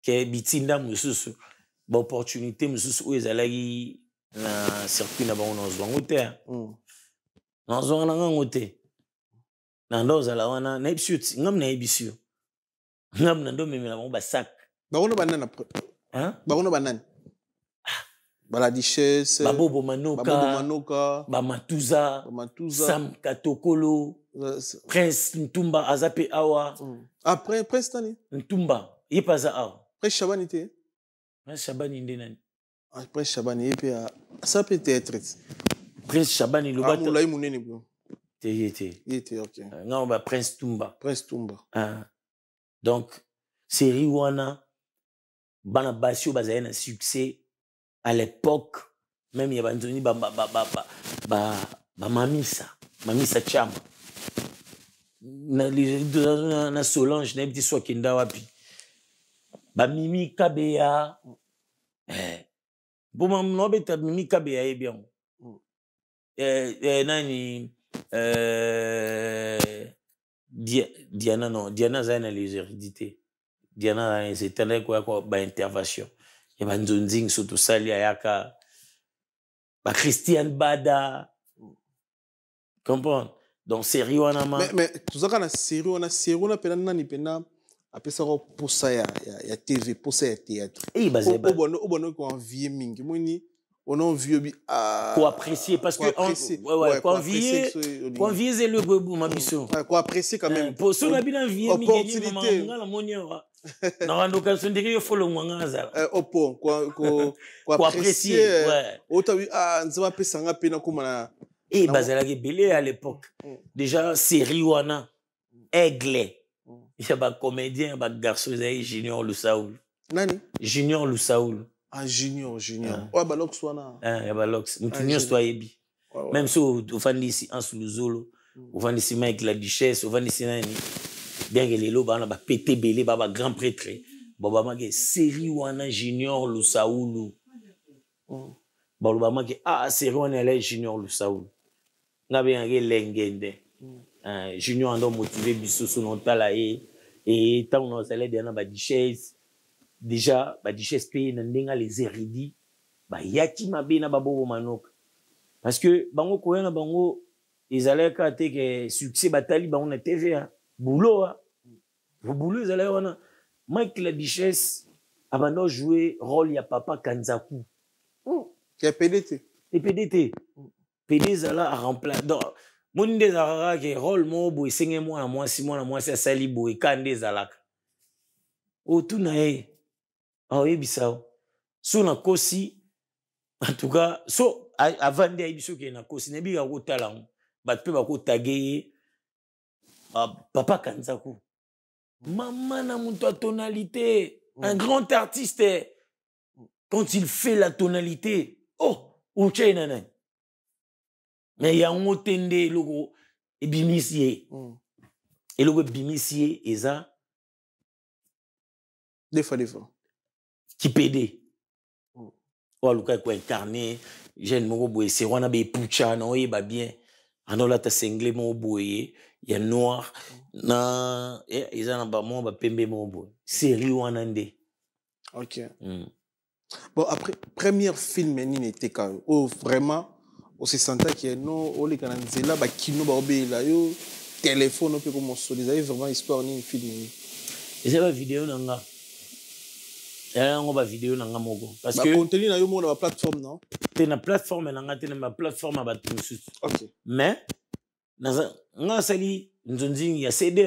ke bitinda mususu ba opportunité mususu où ezalaki na circuit na bango na zwango te na zwango na ngango te na ndo zala wana na ibisuti ngam na ibisio ngam na ndo memela bango ba sac
bakono banana
hein
bakono banana bala duchesse
babobo manoka bamatuza Sam Katokolo Prince Ntumba azape awa
après Prince tani
Ntumba yepaza awa
Prince Shabani te
Prince Shabani ndenani
Prince Shabani yepe ça peut être
Prince Shabani le bateau
là munene bro
yete OK ngao ba Prince Tumba donc série wana bana basio bazaya na succès à l'époque même il y a Anthony mamisa chama na Solange na petit so kenda wapi ba Mimi Kabea bon no beta Mimi Kabea e bien nani Diana non Diana zana les hérédités Diana c'était quoi ba intervention ya banzonzing surtout sali ayaka ba Christian Bada comprendre donc série wana
mais tout ça kana série wana pena nani pena apesa ko posa ya TV posa ya théâtre
et basé
obono ko envier mingi moni on a envie
quoi apprécier parce que quoi envier c'est le beau mabiso
quoi apprécier quand même
pour ceux qui bien envier opportunité ngala moniora na ndoka sondiri yo follow mwangaza
opo quoi apprécier otawi nzaba pesa nga pena komana
et bazala ke belé à l'époque déjà série wana Aigle il y a ba comédien ba garçon zay Junior Lusaoul
nani
Junior Lusaoul
Junior ouais ba lox wana
ya ba lox mtunyo soyebi même si au fandi ici en Suluzolo au fandi ici avec la duchesse au fandi ici nani bien que les lots bana ba pété belé ba grand prêtre baba mage série wana Junior Lusaoul baba mage série wana elle Junior Lusaoul ngabe ngé lengende Junior ando motivé biso non tala et tant on allait dans ba duchesse déjà ba duchesse pe na ndenga les érudits ba yaki mabe na babobo manoka parce que bango koyana bango ezalaka te que succès batali bango na TV boulot boulot ezalaka wana Mike la duchesse abando jouer rôle ya papa Kanzaku
qui a PDT
et PDT PD zala a remplacer donc mon des arara que rôle mo boy senge moi na moi si sali boy kande zalaka o tunae ebisao so na kosi en tout cas so avant de ebiso ke na kosi ne bi ga ko talango ba pe ba ko taguer papa Kanzaku maman na muto tonalité un grand artiste quand il fait la tonalité ou tchénana mais ya ngotende logo ebimisie et logo bimisie eza
des fois
qui pédé o luka ko incarner jeune moko boye c'est wana be pucha na oyeba bien anola ta sengle mo boye ya noir na eza na ba mo ba pembe mo boye série wana nde
OK bon après premier film nini était quand vraiment on se sentait que non on les kana nzela ba kino ba obela yo téléphone pe comme so les vraiment histoire ni film ni
et c'est la vidéo nanga on va vidéo nanga moko parce que
contenu na yo mo na plateforme non
te na plateforme nanga te na ma plateforme ba tout
OK
mais nga sali nzonzi ya CD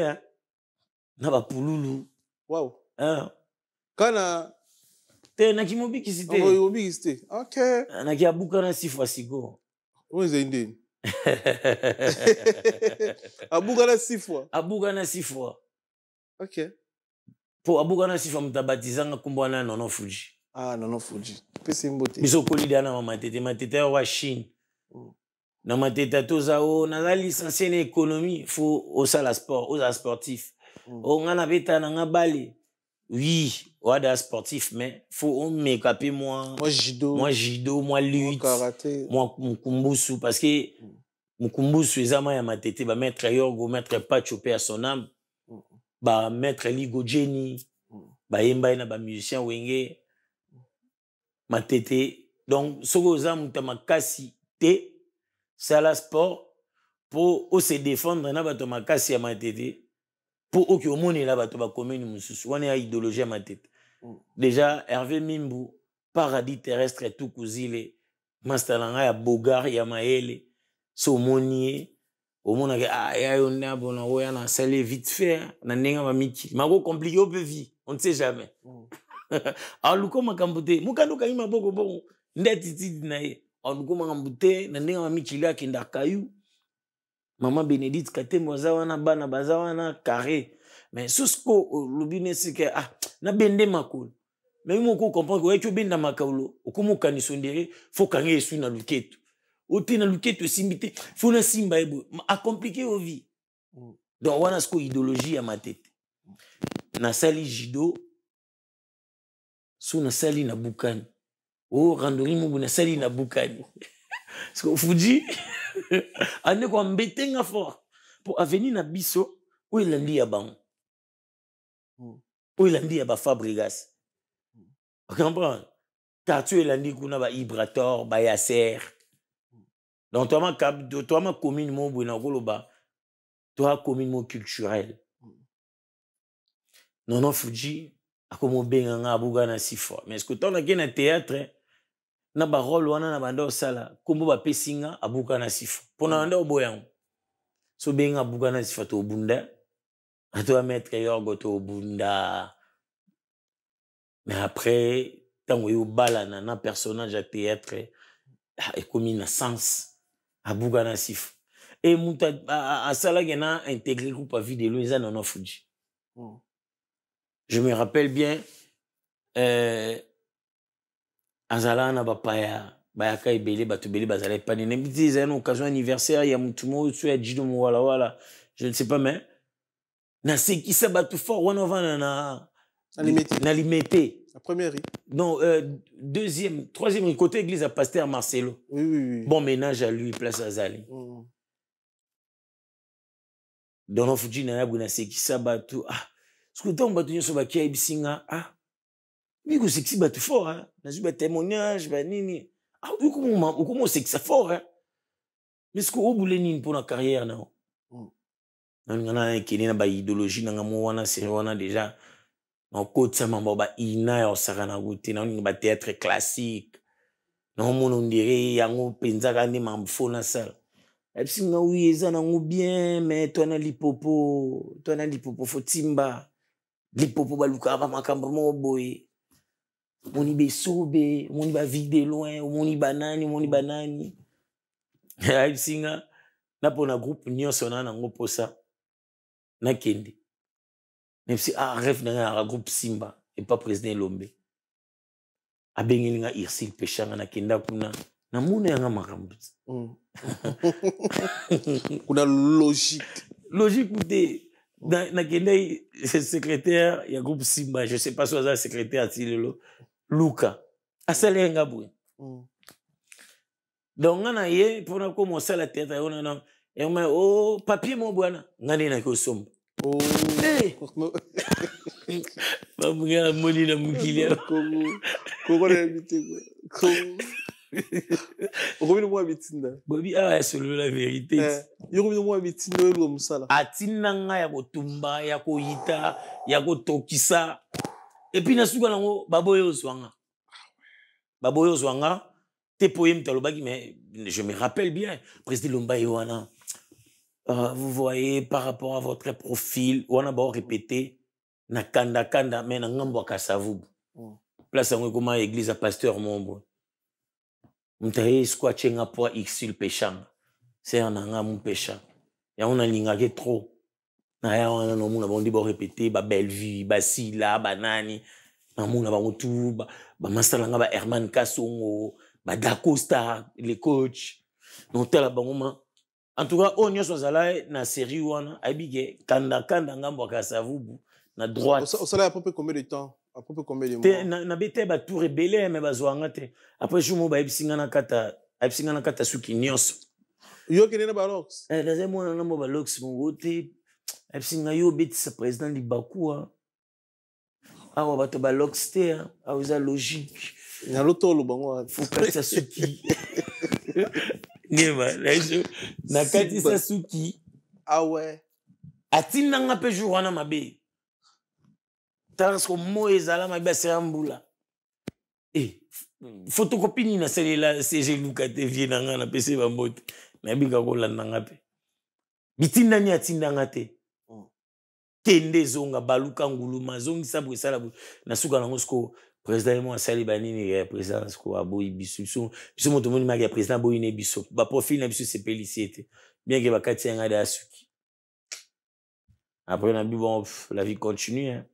na ba pululu
wow kana
te na kimobi kisite
OK
na kiabuka na sifwa sigo
oze ndeni abuka na sifwa OK
po abuka na sifwa mtabatizanga kumbwana Nono Fuji
Nono Fuji pesi mbote
biso kolida na matete wa Chine na matete toza na la licencié en économie faut au sala sport aux sportifs o ngana beta na ngabali Oui, wada sportif, mais faut m'écaper moi judo, moi lutte,
karaté,
moi mukumbusu, parce que mukumbusu ezama ya matete, ba maître Yorgo, maître Pacho pe à son âme, ba maître Ligo Jenny, ba yemba na ba musicien wenge, matete. Donc soko oza muta makasi te, c'est la sport pour se défendre na bato makasi ya matete. Pour oki omoni la bato ba commune mususu wana ya idéologie ma tête. Déjà Hervé Mimbu paradis terrestre tout kuzile master langa ya bogar ya maele so monier omona ke ya yo na bona oya na sale vite fait na nenga ba miki mako compliqué au peu vie on ne sait jamais. Aluko makambute mukando kaima boko bon ndeti titi na ye aluko makambute na nenga ba miki la kinda kayu. Maman Bénédicte Katembo zawana bana bazawana carré mais sosko lobine sike na bende makolo mais moko comprendre que tu benda makolo okumu kanisondere faut kange esu na luketo ote na luketo simbité faut na simba ebo a compliqué au vie donc wana sko idéologie ya matete na sali judo so na sali na bukani randori mubu na sali na bukani sko fuji ane kwa mbetenga fort pour avenir na biso où il a bango où il a ba Fabregas vous comprenez car tu il a dit qu'on a ba Ibrator ba Yasser donc toi ma commune mon buena koloba toi commune mon culturel non Fuji akomo benga nga abuga na sifo mais est-ce que toi na gena théâtre na ba rôle wana na banda osala kombo ba pesinga abuka na sifo pona anda oboyango so benga abuka na sifo to bunda ato maître Yorgo to bunda mais après tango yo balana na personnage à théâtre et comme na sens abuka na sifo et muta asala gena intégré groupe à vie de Louisa non Fuji. Je me rappelle bien azala na bapaya bayaka ebele bato bele bazala pas ne biti za une occasion anniversaire ya mutumo so ya jido mo wala je ne sais pas mais na sekisa bato fort wana vana na limité
la première
non deuxième troisième côté église à pasteur Marcelo
oui.
Bon ménage à lui place azali donc Fuji na buna sekisa bato skuta bato nyoso bakia ibisinga mais que sexy bat fort hein nazu ba témoignage ba nini ukomo sexy fort hein mais ce que obule nini pour la carrière non ngana kini na ba idéologie na ngamo wana série wana déjà na côté mambo ba ina ya osakana gote na ba théâtre classique non mon on dirait yango penza kandi mamfo na sala ebisinga oui eza na ngo bien mais toi na lipopo faut timba lipopo ba luka ba makambo mo boy moni besobe moni ba vide loin moni banani ay singa na pona groupe nyonso na ngo posa na kende même si rêve na groupe Simba et pas président Lombe abengelinga Irsil Pechanga na kenda kuna na muna yanga makambo
kuna logiqueute
na kenda secrétaire ya groupe Simba je sais pas si ça secrétaire Tilelo Luka asalenga bwe donc ngana ye pona ko mo sala tête ona non et o papier mo bwana ngani na ko somba ba mga moni na mukili
ko na bité ko Robino mo bitinda
bobi selon la vérité
Robino mo bitinda lo musala
atina nga ya kotumba ya koyita ya kotokisa et puis na suka nango baboyo zwanga te poème talobaki mais je me rappelle bien président Lomba Yoana vous voyez par rapport à votre profil on a beau répéter na kanda mais na ngambo kasavubu place yango comme église à pasteur Mombo mtaye squatchenga pour Xil Pechanga c'est un ngam pécha ya on a lingake trop na ya wana no muna bondi bo répéter ba belle vie ba sila banani na muna ba mutu ba masala nga ba Herman Kasongo ba Dacosta les coachs non tela bangoma en tout cas on nyoso zala na série wana abige kanda ngambo kasavubu na droite.
Au salaire, à peu près combien de temps? À peu près combien de mois?
Na bete ba tout rebelle mais bazwanga te. Après jour ba ebisinga na kata suki nyonso.
Yo kene na balox.
Daze mona na mo balox mo wote. Ebisinga yo betisa président Libakoua. Awa bato balox te, awa eza logique.
Na lotolo bango.
Faut kata suki. Niema, na kati sa suki.
Ah ouais.
Atinda nga pe jour wana mabe. Parce que mo ezala mabe asera mbula. Photocopie ni na selela CG Luka te vie na nga na PC bambote. Na bika ko landa nga pe. Bitinda ni atinda nga te. Tende zonga baluka nguluma zongi sabu esala na suka nango sko président mo asali banini ya président sko aboyi biso biso moto moni maki ya président boyi ne biso ba profil na biso c'est pélicité bien que bakati nga da suki. Après on a dit bon la vie continue hein.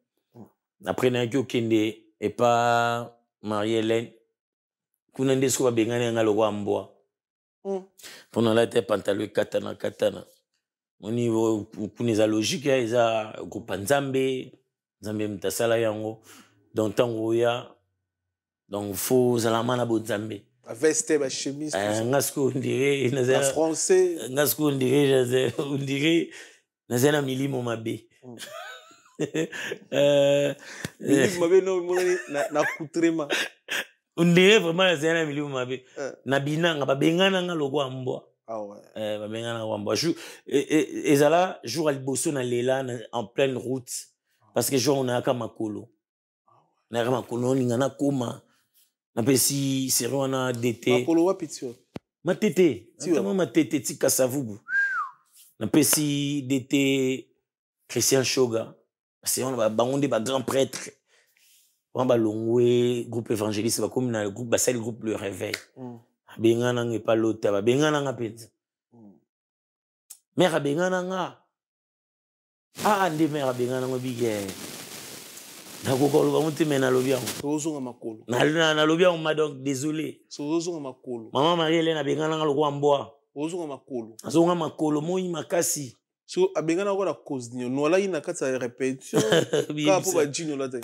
Après na ki okende et pas Marie-Hélène kuna ndesko ba bengana nga lokwa mbwa. Pendant la tête pantalon katana au niveau kuneza logique eza groupe nzambe mtasala yango donc tango ya donc faut zalama na bonzambe
veste ba chemise
ngasko ndire
na français
ngasko ndire nazana milimo mabe
milimo mabe no na kutrema
ndire vraiment nazana milimo mabe na binanga babengana nga lokwa mbwa.
Ah ouais.
Babengana wamba ezala jour al bosso na lela en pleine route parce que jour on a ka makolo na ka makolo ninga na koma na pesi sero na DT
makolo wapi tio
matete tama matete tika savubu na pesi DT Christian Shoga c'est on ba bangonde ba grand prêtre on ba longwe groupe évangéliste ba comme na groupe ba sel groupe le réveil. Bengana nge pa lota ba bengana nga penza mère bengana nga ande mère bengana ngo bige na kokolo ba mutime na lobia
sozonga makolo
na lobia on m'a donc désolé
sozonga makolo
maman Marie-Hélène na bengana nga lokwa mboa
sozonga makolo
azonga makolo moi makasi
so abengana ko na cause nyo no la ina kata répétition ka po ba jinyo la te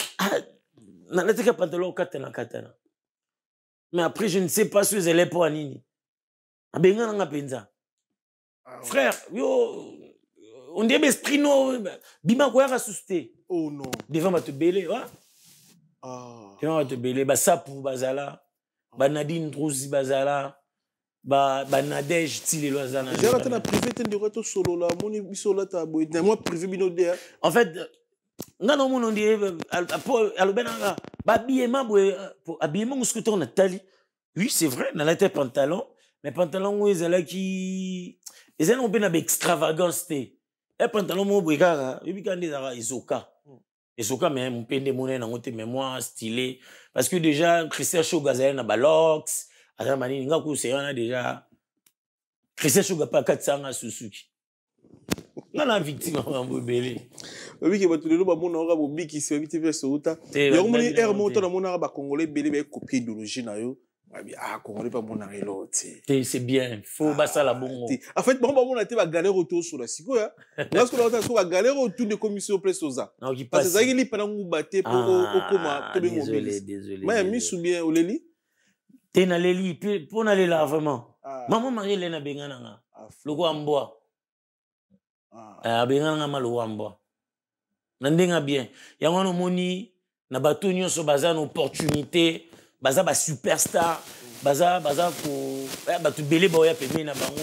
na leteka pantalon katana. Mais après, je ne sais pas si vous allez pour Anini. Frère, yo, on dit esprit no, bima quoi ressuscité.
Oh non.
Devant ma te belé, ouais. Devant ma te belé, ba Sapou bazala, ba Nadine Trousi bazala, ba Nadège Tile loazana.
J'ai raté la privé ten de reto solo la, moni biso la ta boy, moi privé bino de.
En fait, non on dirait alobena ba habillement habillement scooter Nathalie. Oui, c'est vrai, dans la tête pantalon, mais pantalon ils là qui ils ont bien avec extravagance té. Et pantalon mo brigara, et puis quand des ara isoka mais mon pende monnaie na ngote mémoire stylé parce que déjà Christian Shoga na balox, ala manini ngaku c'est on a déjà Christian Shoga pas 400 Suzuki. La victime va m'embêler.
Oui, que va tout le monde mon aura bobiki c'est vite fait sur ta. Yo moni air moto na mona ba congolais belé be copie idéologie na yo. Ah congolais pas mon arelo té.
C'est bien, faut basa la bongo.
En fait bon on a été ba galère autour sur la siko ya. Parce que là on a galère autour de commission presoza. Parce que ça il pendant nous battre pour okoma to be mobile.
Désolé.
Mais mi sou bien oleli.
Té na leli pour na lela vraiment. Maman Marie-Hélène na bengana nga. Lokwa mboa. Bengana nga malokwa mboa. Nandenga bien. Yango no moni na bato nyonso baza na opportunité, baza ba superstar, baza ko bato belé boya pemé na bango.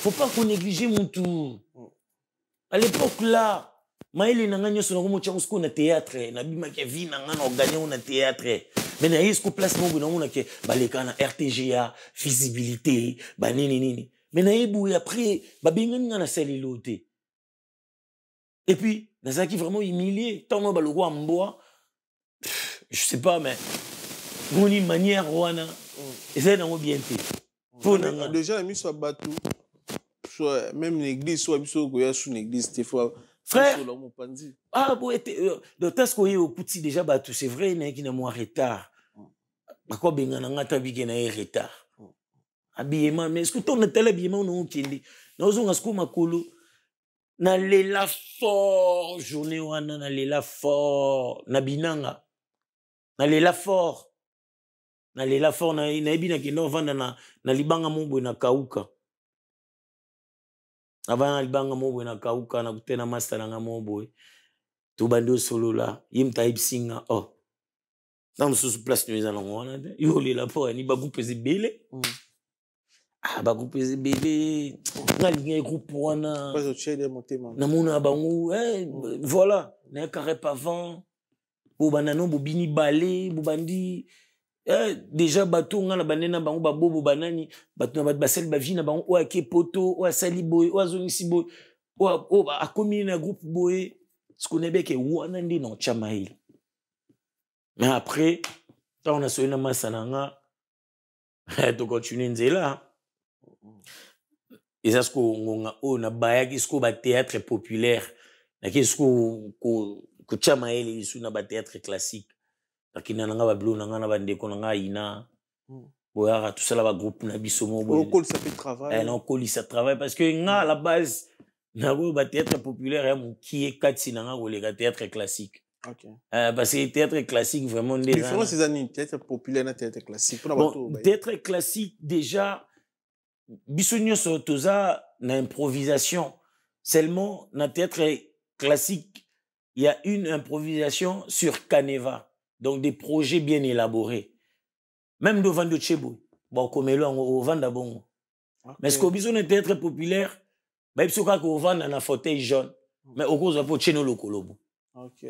Faut pas qu'on néglige mon tour. À l'époque là, maïli na nga nyonso na ko mocha ko na théâtre, na bima ke vi na nga na gagner na théâtre. Mais na yesko place mo na mona ke baleka na RTGA, visibilité, ba nini. Mais na yebu après ba bengani nga na saliloté. Et puis, Nazaki vraiment humilié. Tant que le roi Mboa, je sais pas, mais une manière wana, et c'est dans bien fait.
Déjà, la mise soit bateau, soit même l'église, soit sous l'église, des fois.
Frère, ah bon, donc t'as ce qu'on y au petit déjà bateau, c'est vrai, mais qui n'a moins retard. Pourquoi bengana tabi qui n'a retard? Habillement, mais est-ce que ton tel habillement non kindi? Nous on a ce qu'on makolo. nalela fort journée wana nalela fort na binanga nalela fort nayebi nakende ovanda na libanga mobwe na kauka avanda na libanga mobwe na kauka na kutena masta nanga mobwe tobandi osolola ye mutu ayebisinga na mosusu place no eza nango wana te yo olela mpo yani bagroupe eza ebele bagroupe eza ebele nalinga egroupe wana namona bango voilà nayakare pavant bobanda no bobini bale bobandi déjà bato nga na bande na bango babobo banani bato na bato basali bavi na bango oyo ake poto oyo asali boye oyo azongisi boye oyo akomi na groupe boye sikonebeke wana nde na otya mayele mais après ntango nasoli na masa na nga tokontinue nzela eza siko ngonga oyo nabayaki siko batéâtre populaire nake siko kotya mayele lisu na batéâtre classique nakina nanga babilo nanga na bandeko nanga ina boyaka tosala bagroupe na biso mokokolisa travail parce que nga à la base nakoyo batéâtre populaire ya mokie kati nanga koleka théâtre classique. Parce que théâtre classique vraiment
la différence c'est un théâtre populaire et théâtre classique.
Bon, théâtre classique déjà biso nyonso toza na improvisation seulement na théâtre classique il y a une improvisation sur canevas donc des projets bien élaborés même de vando chebo bon comme au vanda bongo mais ce que biso na théâtre populaire ba biso ka ko vanda na fauteuil jaune mais au cause pour cheno lokolobo.
Ok.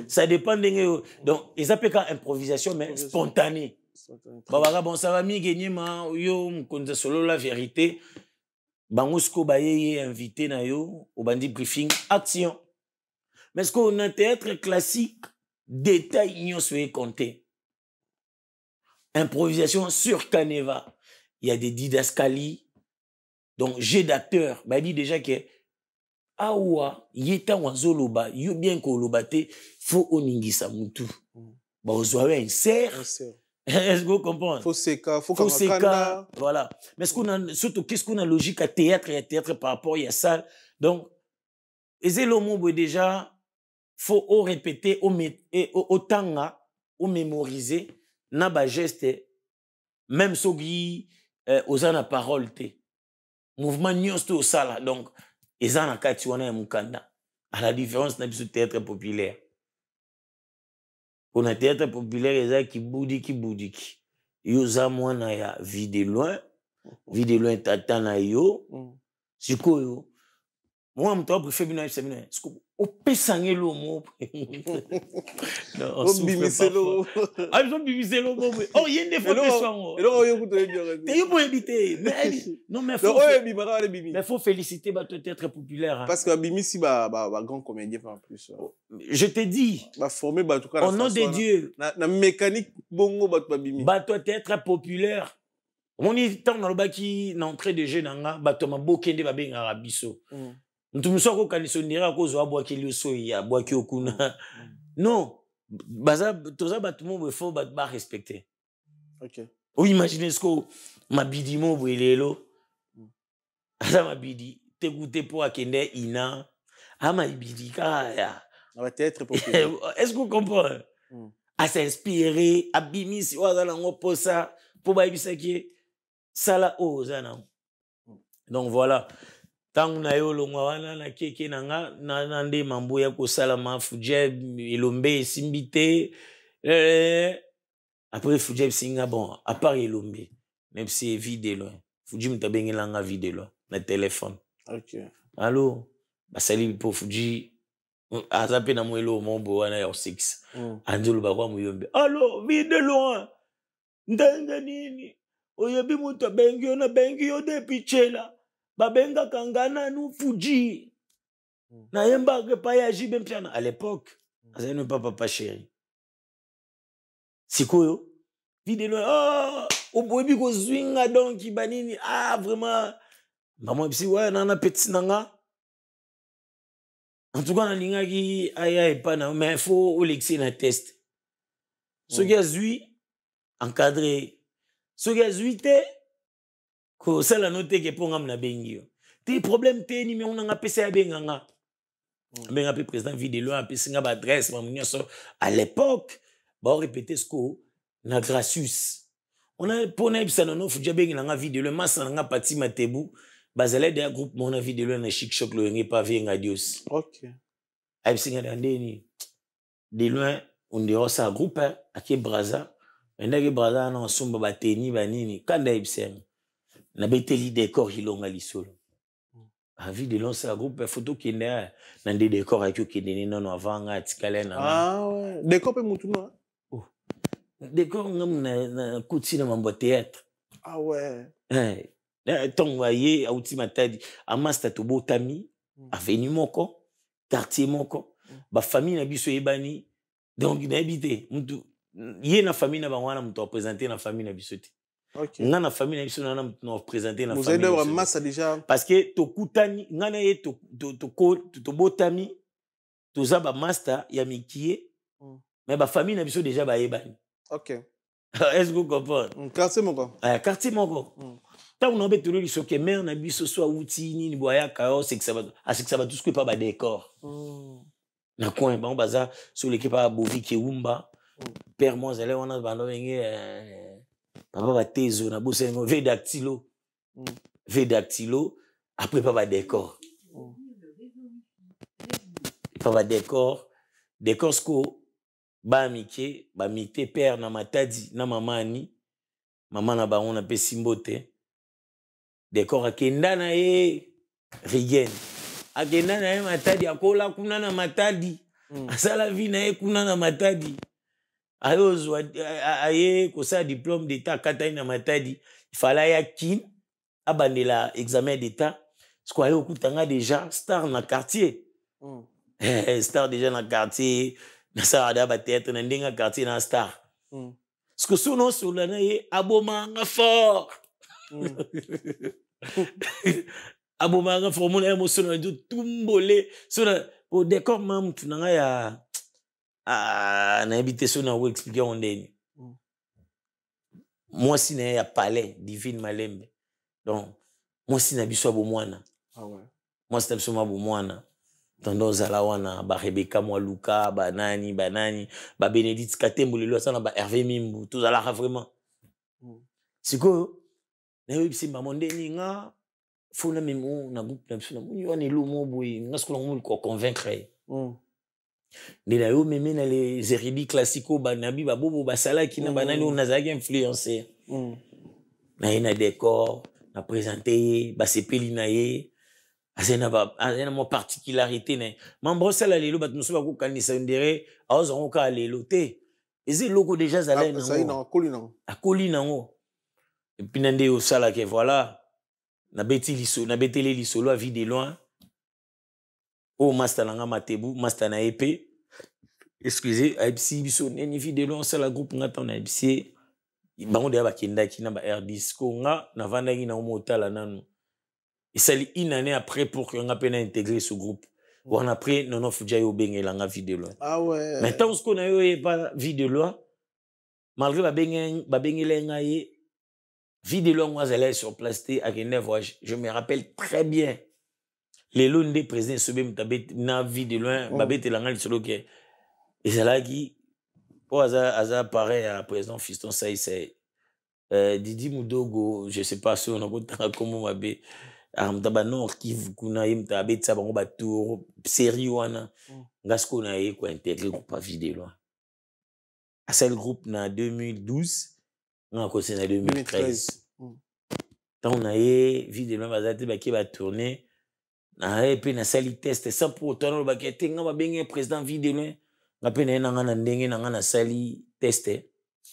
Ça dépend de donc ils appellent ça improvisation mais spontanée. Bon ça va mi gagner ma yo mkonza solo la vérité bangosko baye invité na yo au bandi briefing action mais ce qu'on a théâtre classique détail nyonso est compté improvisation sur canevas il y a des didascalies donc jeu d'acteur bah dit déjà que awa yeta wazoloba yo bien ko lobate faut oningisa mutu ba ozwa insert est-ce que vous comprenez
faut seka
voilà mais ce qu'on a surtout qu'est-ce qu'on a logique à théâtre par rapport à ça donc ezelo mo déjà faut au répéter au tanga au mémoriser na ba geste même sogi ozana parole te mouvement nyonso au sala donc eza na kati wana ya mukanda à la différence na biso théâtre populaire on a théâtre populaire eza kibudiki yo za mwana ya vie de loin tata na yo sikoyo moi mto préfère bino semina siko opesange lo mo non
bimiselo
bimiselo mo oh yende faut pesango
et yo kuto ebio
te yo pour éviter non mais faut féliciter ba théâtre populaire
parce que bimisi ba grand comédien en plus
je te dis
ba formé ba tout cas
au nom de Dieu
na mécanique bongo ba bimi
ba théâtre populaire on est tant dans le baki na entrée de jeu nanga ba to mabokende ba benga biso Ntumuswa ko kanisondira ko zo abwaki liso ya bwaki okuna. Non, baza toza batumo be faut ba respecter.
OK.
Ou imaginez ce que mabidi mo bwelelo. Asa mabidi te goûter pour akende ina. Ama ibidi kaya.
Va être populaire.
Est-ce que vous comprenez? À s'inspirer, à bimisi oza na ngoposa pour ba ibisa ki sala ozana. Donc voilà. Tant na yo longwa wana na keke nanga na nde mambo ya kosala ma Fujeb Elombe esimbite après Fujeb singa bon à part Elombe même si vide de loin Fuji mtabengela nga vide de loin na téléphone.
OK.
Allô basali pour Fuji azape na mwelo mombo wana ya 6 anjolo ba kwa muyombe allô vide de loin ndenge nini oyebi muto bengi yo na bengi yo depuis chela babenga kangana nu Fuji na yemba ke pa ya jibe mpiana à l'époque azane papa chéri sikoyo vidéo oboyebi ko zwinga donc banini vraiment maman bisi ouais nana petit nanga en tout cas na linga ki aya epana mais faut olexer na test ce qui a zui encadré ce qui a zui te ko sala note ke ponga mna bengi Te problème te numéro nanga pesa ya benganga. Benga pe président vidéo un peu singa ba adresse à l'époque ba répéter ce ko na Gracius. On a pour na ibisa no fuja benga nga vidéo masa nga pati matebu bazale de groupe mon vidéo na chic choc lo ngi pa venga dios.
OK.
Ay singa ndeni de loin on dit ça groupe à Braza. Ndenge Braza na somba bateni banini kanda ibisa. Na beteli décor hilonga lisolo. A vie de lancer un groupe photo qui est dans des décors avec qui est non avant atikale na.
Ah ouais, décor pe mutuna.
Oh. Décor ngam na kuti na mambo théâtre.
Ah ouais.
Ton voyez a outi matadi a master to botami avenue moko quartier moko ba famille na biso ebani donc na habité mutu yé na famille na bangwana mutu représenter na famille na biso.
OK.
Nga na famille na biso na présenter na famille.
Vous avez d'avoir masse déjà
parce que to kutani nga na ye to botami to za ba master ya mikie mais ba famille na biso déjà ba yebani.
OK.
Est-ce que vous comprenez?
Quartier moko.
Quartier moko. Tant on embête lui so que mère na biso soit outil ni boya kao c'est que ça va tout ce que pas ba décor. Na coin ba baza sur l'équipe à Bovi ki Umba. Père Mozele on a bando ngé papa va tezo na bosengo V dactylo. V dactylo après papa décor. Papa décor sko ba mike ba mité père na matadi na mamani mama na ba on a pe simbote décor akenda na ye rigen akenda na ye matadi akola kuna na matadi asala vie na ye kuna na matadi ayozo aye ko sa diplôme d'état kata na matadi il fallait ya kin abandela examen d'état ce quoi yo kutanga déjà star na quartier star déjà na quartier na sa da ba théâtre na ndenga quartier na star ce que son nom sur la ye abomanga fort abomanga fort mon émotion de tumbole sur au décor même tu na ya na habité sur na expliquer on deni moi si na ya palais divine malembe donc moi si na biso abomwana
ah ouais
moi si na biso abomwana tando zala wana ba Rebecca moi Luka ba nani ba Benedict Katembo lelo ça na ba Hervé Mimbu tout zala vraiment siko na yo bisimba mondeni nga fona memo na groupe na biso na yo ne lo mo boy nga sko ngo ko convaincre ndina yo meme na les érudits classico ba nabi ba bobo ba sala ki na banani on nazaki influencer na ina décor na présenter ba sepeli na ye azena mo particularité ne mambo sala lelo bat muso ba ko kanisa ndere azo ngo ka lelo te ezi loko déjà zala na
ça ina
akoli nango et puis nande o sala ke voilà na beteli lisolo a vie de loin o master nanga matebu master na épée excusez aipsi biso neni vie de loin sala groupe ngata na aipsi bango de ba kindaki na ba R10 ko nga na vandaki na motala nanu. Et c'est une année après pour qu'on a pu intégrer ce groupe. On a pris non Fujayo Bengé langa vidéo.
Ah ouais.
Maintenant ce qu'on a eu pas vidéo malgré ba Bengé lenga ye vidéo moi elle sur place à voyage. Je me rappelle très bien. Les londes président Sobem tabet na vidéo ba bete langa sur OK. Et c'est là qui au hasard pareil à président Fiston ça c'est Didi Mudogo, je sais pas si on a comment mabe amtaba nord Kivu kuna imta betsa bango batour série wana ngasko na ye ko intégrer groupe vidéo à seul groupe na 2012 nga ko c'est na 2013 tant on a ye vidéo bazate ba ki ba tourner na et puis na sali test sans pour autant ba ki tenga ba benga président vidéo nga pe na nga na ndenge na nga na sali test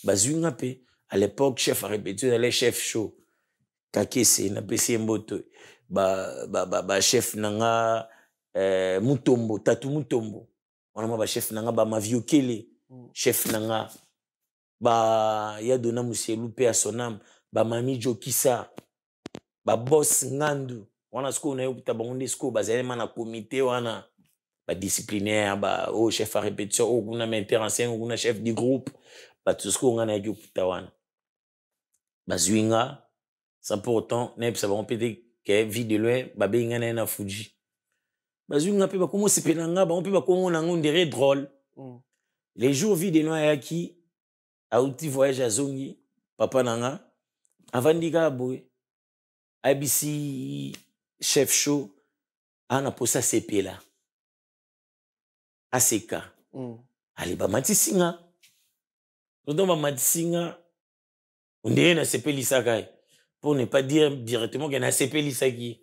bazunga pe à l'époque chef a répété les chef show kakese na pesi mboto ba chef nanga Mutombo Tatu Mutombo on ba chef nanga ba Maviokele chef nanga ba ya dona muselu pe a sonam ba Mami Jokisa ba boss Ngandu wana sko na yokuta bango sko ba zema na comité wana ba disciplinaire ba o chef a répétition o kuna menteur ancien kuna chef du groupe ba tout sko ngana yokuta wana ba zwinga sans pour autant n'est pas bon pété que vie de loin babe ngana na Fuji bazui nga pe ba komo sepela nga ba on pe ba komo na ngondere drôle les jours vie de loin yaki auti voyage à zongi papa nanga avandika boy ABC chef show ana posa sepela aseka ali ba matisinga donc ba matisinga on na sepeli sakai pour ne pas dire directement qu'il y a sepeli saki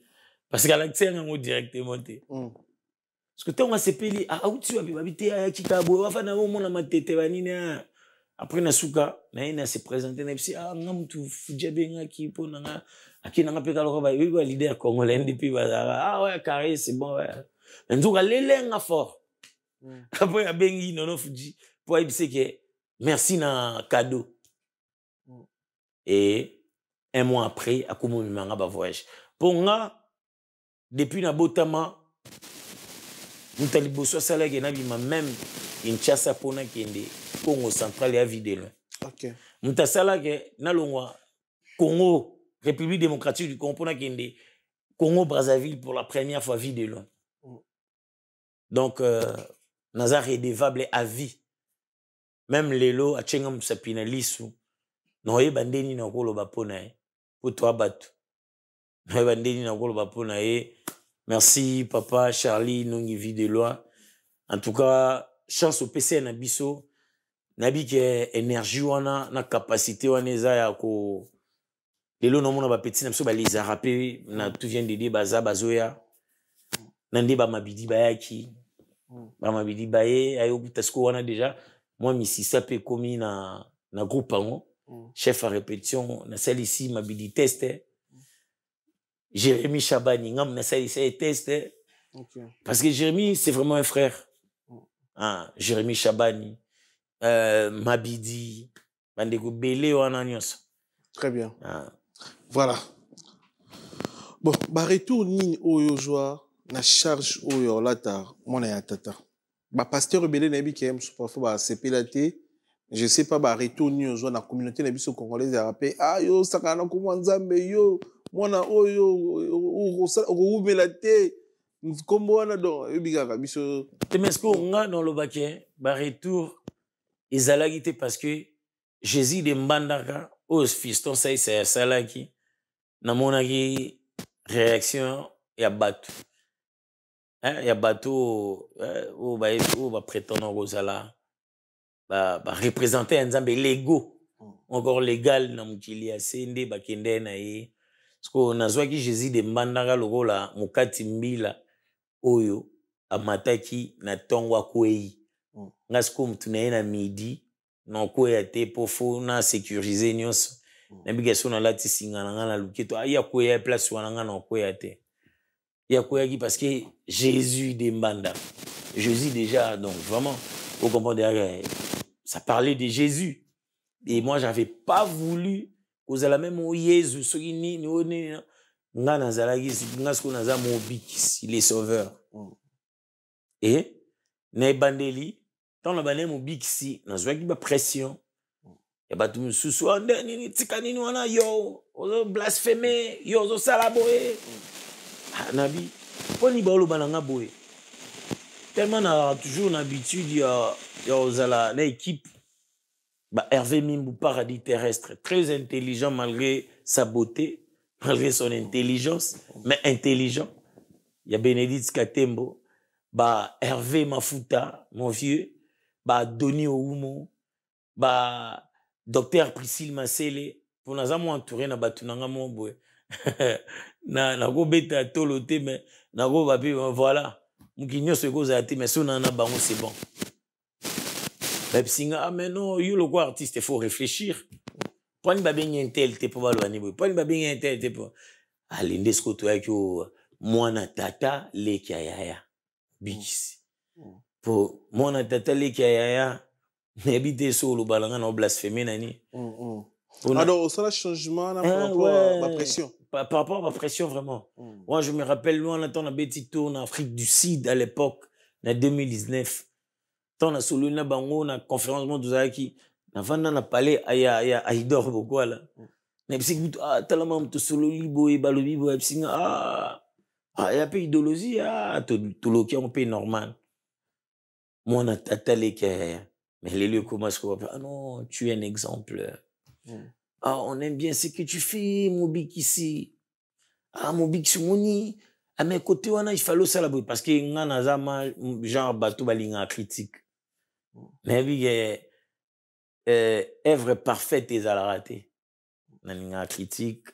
parce qu'à l'accès on directement parce que tant on sepeli a auti wa bité ya kikabo wa fana mo na matete banini après na suka na se présenter na bisi ngamtu fujabenga ki po na akina ngapeka loko ba leader congolais depuis ba ouais carré c'est bon ouais nzuka lelenga fort après abengi nono fuji pour ibise que merci na cadeau et un mois après à comment manga ba voyage pour nga depuis na botama mutali boso sala ke na bima même Kinshasa pona kende Congo central ya vidéo OK mutasala ke na longwa Congo République démocratique du Congo pona kende Congo Brazzaville pour la première fois vidéo donc naza redevable à vie même lelo a chenga musapina lisu no yebandeni na koloba pona pour toi batu no yebandeni na koloba pona merci papa Charlie nongi vidéo en tout cas chance au PC na biso nabi ke énergie wana na capacité wana eza ya ko lelo no mona ba petit na biso ba les rapper na tout vient de dire baza bazoya nande ba mabidi bayaki ba mabidi baye ayo tasko wana déjà moi misisa pe komi na groupe ango chef à répétition na celle ici mabidi test Jérémy Chabani ngam na celle ici test parce que Jérémy c'est vraiment un frère Jérémy Chabani Mabidi bandeko belé wana nyonso
très bien voilà bon ba retour nini oyo joie na charge oyo lata mona ya tata ba pasteur belé na bikem parfois ba sepelate je sais pas ba retour nini oyo na communauté na biso congolaise ya rappé yo sakana ko nzambe yo mona oyo o melate kombo wana donc ebika biso
temesko nga dans le baquet ba retour ezalaki te parce que Jésus de mbandaka au fiston ça c'est salaki na monaki réaction ya bato ya bato o ba prétendre kozala ba représenter nzambe lego encore légal na mukili ya sende bakende na ye parce que nazwaki Jésus de mbandaka lokola mukati mbila oyo amataki na tongo akwei ngasiko mutu na ye na midi na okwea te po fo na sécuriser nyonso na bigeso na lati singa na nga na luketo ya kwea place wana nga na okwea te ya kwea parce que Jésus de mbanda Jésus déjà donc vraiment vous comprenez ça parlait de Jésus et moi j'avais pas voulu aux la même Jésus soki ni nga nazalaki ngasiko naza mobikisi les sauveurs et na bandeli tant la bané mobikisi nazwaki ba pression et ba tout susu ndeni tika nini wana yo ozo blasphémer yo ozo salaboé nabi poni ba lo bananga boé tellement na toujours une habitude ya ozala na équipe ba Hervé Mimbu paradis terrestre très intelligent malgré sa beauté malgré son intelligence mais intelligent il y a Bénédicte Katembo ba Hervé Mafuta mon vieux ba Doni Oumo ba docteur Priscille Masele pour nous avoir entouré na batunanga mon boy na go beta tolo te mais na go ba voilà mukinyo se goza te mais sona na bango c'est bon Singa mais non you le quoi artiste il faut réfléchir poni ba benye intel te po balwani boy poni ba benye intel te po ali ndesko to yakyo mwana tata lekia yaya bikisi po mwana tata lekia yaya n'habite solo balanga na blasphémie nani
alors ça le changement par rapport à la pression
par rapport à ma pression vraiment moi je me rappelle nous on attend un petit tour en Afrique du Sud à l'époque en 2019 tant na solo na bango na conférence mondozaki na vanda na palais aya Aïdor beaucoup là Mais si vous tellement de solo libo et balobi bo il y a un peu idéologie tout le qui on peut normal. Moi on a tatale que mais les lieux commencent ah non, tu es un exemple. On aime bien ce que tu fais Mobik ici. Mobik Sumoni à mes côtés on a il fallait ça là parce que ngana zama genre bateau balinga critique. Mais oui œuvre parfaite et à la rater. Naninga critique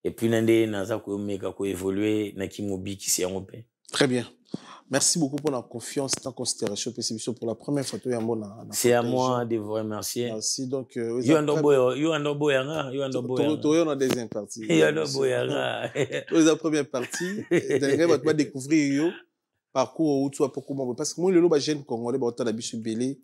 et puis nande naza ko meka ko évoluer na kimobi qui s'est rompé.
Très bien. Merci beaucoup pour la confiance en considération pour la première photo
c'est à moi de vous remercier.
Merci donc
you ando boyanga
on a deuxième partie.
You ando boyanga.
La première partie d'ailleurs va découvrir yo parcours où tu as beaucoup parce que moi le jeune congolais ba otala biso belé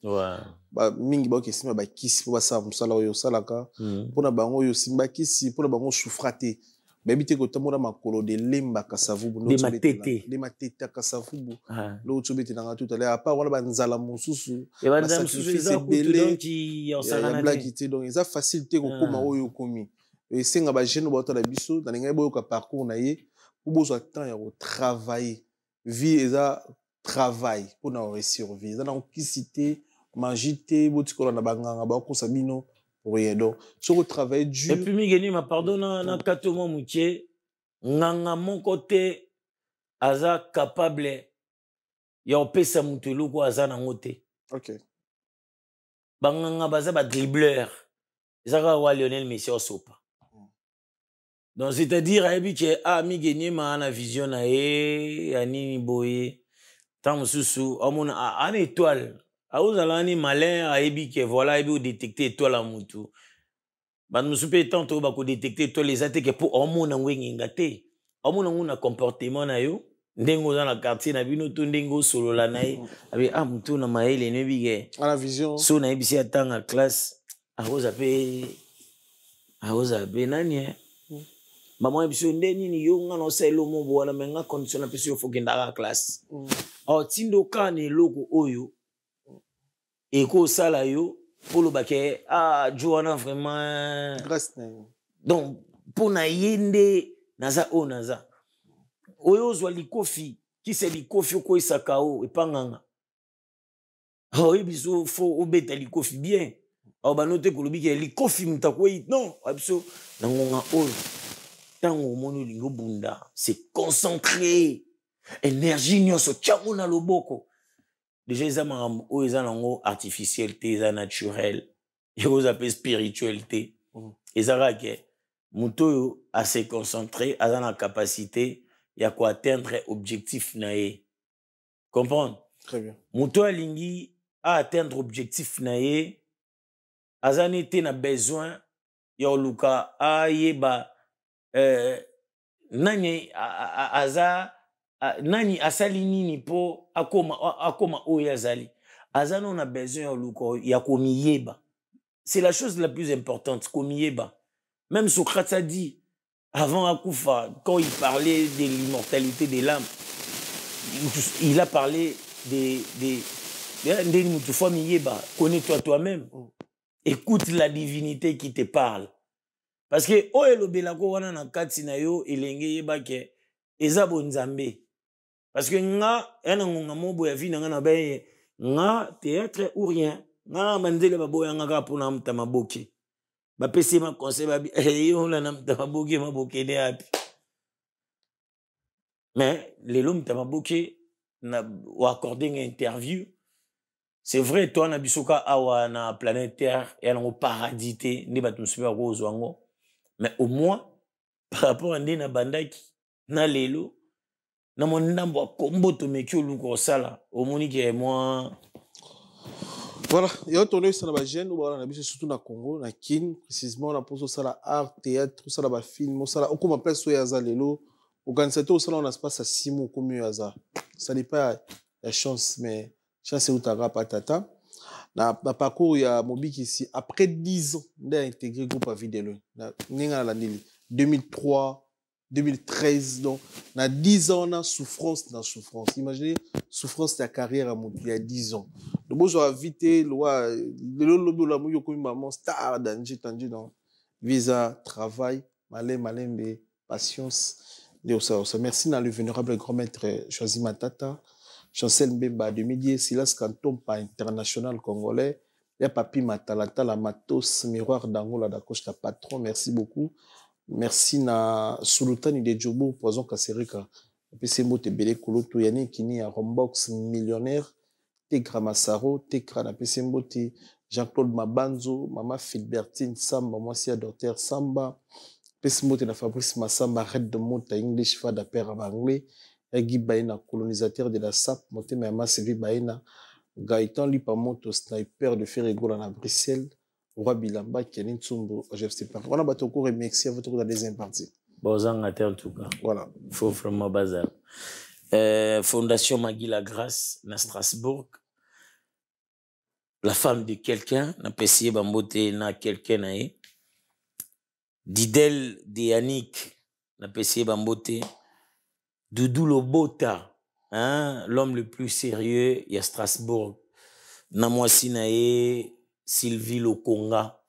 ba mingi ba kesima ba kisi ba sa musala oyo salaka pona bango yo simba kisi pona bango souffraté ba bité ko tamona makolo de lemba kasavubu
no matete
de matete kasavubu lo tsobete na tout à l'heure à part wala ba nzala mususu
et ba nzala mususu za belé qui en sarana
donc ils a facilité ko koma oyo komi et senga ba jeune ba otala biso na ngai boyo ka parcours na ye pour besoin temps ya ko travailler vie et ça travail pour nous réussir vie ça donc qui cité manger botikolo na banganga ba ko sabino pour rien donc sur le travail dur
et puis migeni ma pardon na katomo mukie nganga mon côté aza capable ya opesa mutelo ko aza na ngote.
OK
banganga baza ba dribbleur ezaka wa Lionel Messi osopa. Donc, c'est-à-dire, migeni ma na vision na anini boye, tant sous en étoile. Aouzalani malin que voilà, ou détecter étoile à moutou. Ban musupe tanto ba ko détecter étoile les attaques pour omona ngwengi ngate. Omona nguna comportement na yo, ndengo dans la quartier na bino to ndengo solo la na ye. Abi mutu na maele ne bige.
À la vision.
So na ebisi atanga classe. Aozape nani maman ebiso ndeni ni yo ngana oselo mo bona menga condition na peso fo genda la classe tindo kane loko oyo e ko sala yo pour le baké Joana vraiment donc pour na yende naza naza oyo zwa likofi ki se likofi ko isakao epanganga ebiso fo obeta likofi bien banote ko lobi ke likofi mutako non ebiso nangonga oyo tango mono lingo bunda c'est concentré énergie nyonso tchamo na loboko déjà eza makambo oyo eza nango artificiel te eza naturel eko eza pe spirituel te ezaka ke moto oyo assez concentré aza na capacité ya koatteindre objectif na ye comprendre.
Très bien.
Moto alingi atteindre objectif na ye aza nete na besoin ya oluka ayeba nani nani asali nini po akoma oyo azali azano na besoin ya luko ya komiyeba. C'est la chose la plus importante, komiyeba. Même Socrate a dit avant Akoufa, quand il parlait de l'immortalité de l'âme, il a parlé de connais-toi toi-même, écoute la divinité qui te parle. Parce que o elobelako wana na kati na yo elenge yeba ke eza bonzambe. Parce que nga yana ngonga mobo ya vie nga na baye nga théâtre ou rien. Nga manzele baboya nga ka pona mtama boke. Ba pesi ma conseil ba yo la na mtama boke maboke ne api. Mais les lom mtama boke na ou accorder une interview. C'est vrai toi na bisoka awa na planète Terre et na paradis te ne batum super rose wango. Mais au moins, par rapport à Ndena Bandaki, na lelo, na mon nambo kombo to mekyo luko sala, au monique et moi.
Voilà, il y a autre chose na jeune ou na biso surtout na Congo, na Kin, précisément na poso sala art, théâtre, tout ça la film, sala okoma place so yaza lelo, organisateur au salon on se passe à 6 mois comme yaza. Ça n'est pas la chance mais chance ou tara patata. Na parcours ya Mobik ici après 10 ans d'être intégré groupe à Videlo na ninga la 2003 2013 donc na 10 ans na souffrance imaginez souffrance de la carrière à mon il y a 10 ans donc moi j'ai invité loi le lobo la mo yokomi maman star danger tangi non visa, travail, malembe, patience. Merci à le vénérable grand maître Choisi Matata, Chancel Mbemba de Midi, Silas Kantompa international congolais, et Papi Matalata, la Matos, miroir d'Angola, d'Akoche, la patron, merci beaucoup. Merci na Sultani de Djobo, Poison Kasserika, PC Mote Bele Koloto, Yannick Kini, à Rombox millionnaire, Tegra Massaro, Tekra na PC Mote, Jean-Claude Mabanzo, Mama Philbertine Samba, moi aussi Docteur Samba, PC Mote na Fabrice Massamba, Red de Mota, English Fada Père Anglais, Guy Baïna, colonisateur de la SAP, Mote Mama Sevi Baïna, Gaëtan Lipamoto, sniper de Ferregola à Bruxelles, Roi Bilamba, Kenin Tsumbo, GFC Paris. Voilà, votre cours et merci à votre cours dans la deuxième partie.
Bon, en tout cas.
Voilà.
Il faut vraiment bazar. Fondation Magui La Grâce, à Strasbourg. La femme de quelqu'un, n'a pas essayé de na quelqu'un. Didel de Yannick, n'a pas essayé de Doudou Lobota, hein, l'homme le plus sérieux, il y a Strasbourg. Namwasi Nae, Sylvie Lokonga,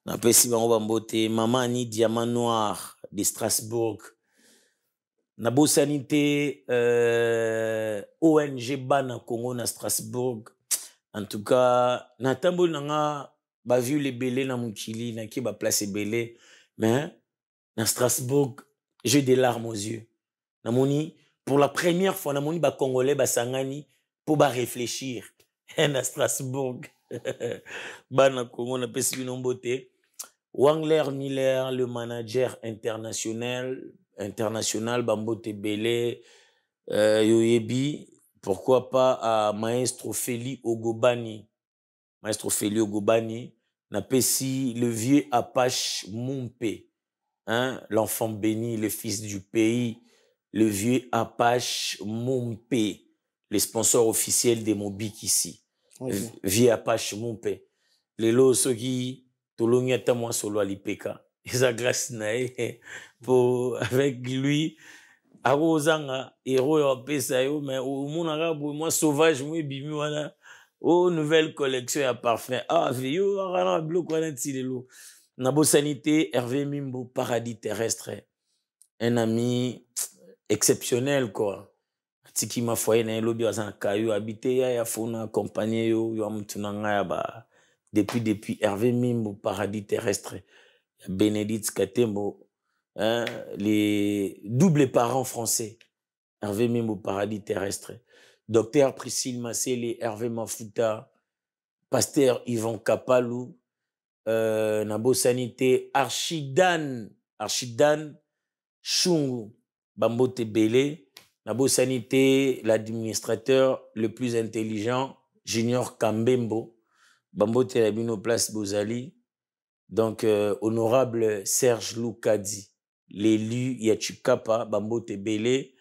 n'a pas essayé de Maman Ni Diamant Noir de Strasbourg. Nabo Sanité, ONG Bana Congo na Strasbourg. En tout cas, Natambo Nanga, ba vu les belés na Mouchili, na ki ba place belé, mais na Strasbourg, j'ai des larmes aux yeux. Namoni, pour la première fois, namoni ba Congolais ba sangani pour ba réfléchir. Na Strasbourg, Bana Congo na pesi binombote. Wangler Miller, le manager international, Bambote Belé, Yoyebi, pourquoi pas à Maestro Feli Ogobani. Maestro Feli Ogobani, n'a pas si le vieux Apache Mumpe, hein, l'enfant béni, le fils du pays, le vieux Apache Mumpe, le sponsor officiel des Mobik ici. Okay. Vieux Apache Mumpe. Les lots, ceux qui Tolongeta moi solo alipeka. Isa grâce nae pour avec lui arozanga héros ya pesa yo mais au monaka moi sauvage moi bimi wana oh nouvelle collection ya parfum ah vieux arana bloc wana tilelo na bo sanité Hervé Mimbo paradis terrestre un ami exceptionnel quoi tiki ma foyer na lobi wazana kayo habité ya fona accompagner yo yo mtunanga ya ba depuis Hervé Mimbo, paradis terrestre, Bénédicte Katembo, hein, les doubles parents français, Hervé Mimbo, paradis terrestre, docteur Priscille Massélé, Hervé Mafuta, pasteur Yvan Kapalou, Nabo Sanité, Archidan Chungu, Bambote Belé, Nabo Sanité, l'administrateur le plus intelligent, Junior Kambembo, Bambote Labino Place Bozali, donc honorable Serge Loukadi, l'élu Yachukapa, Bambote Belé,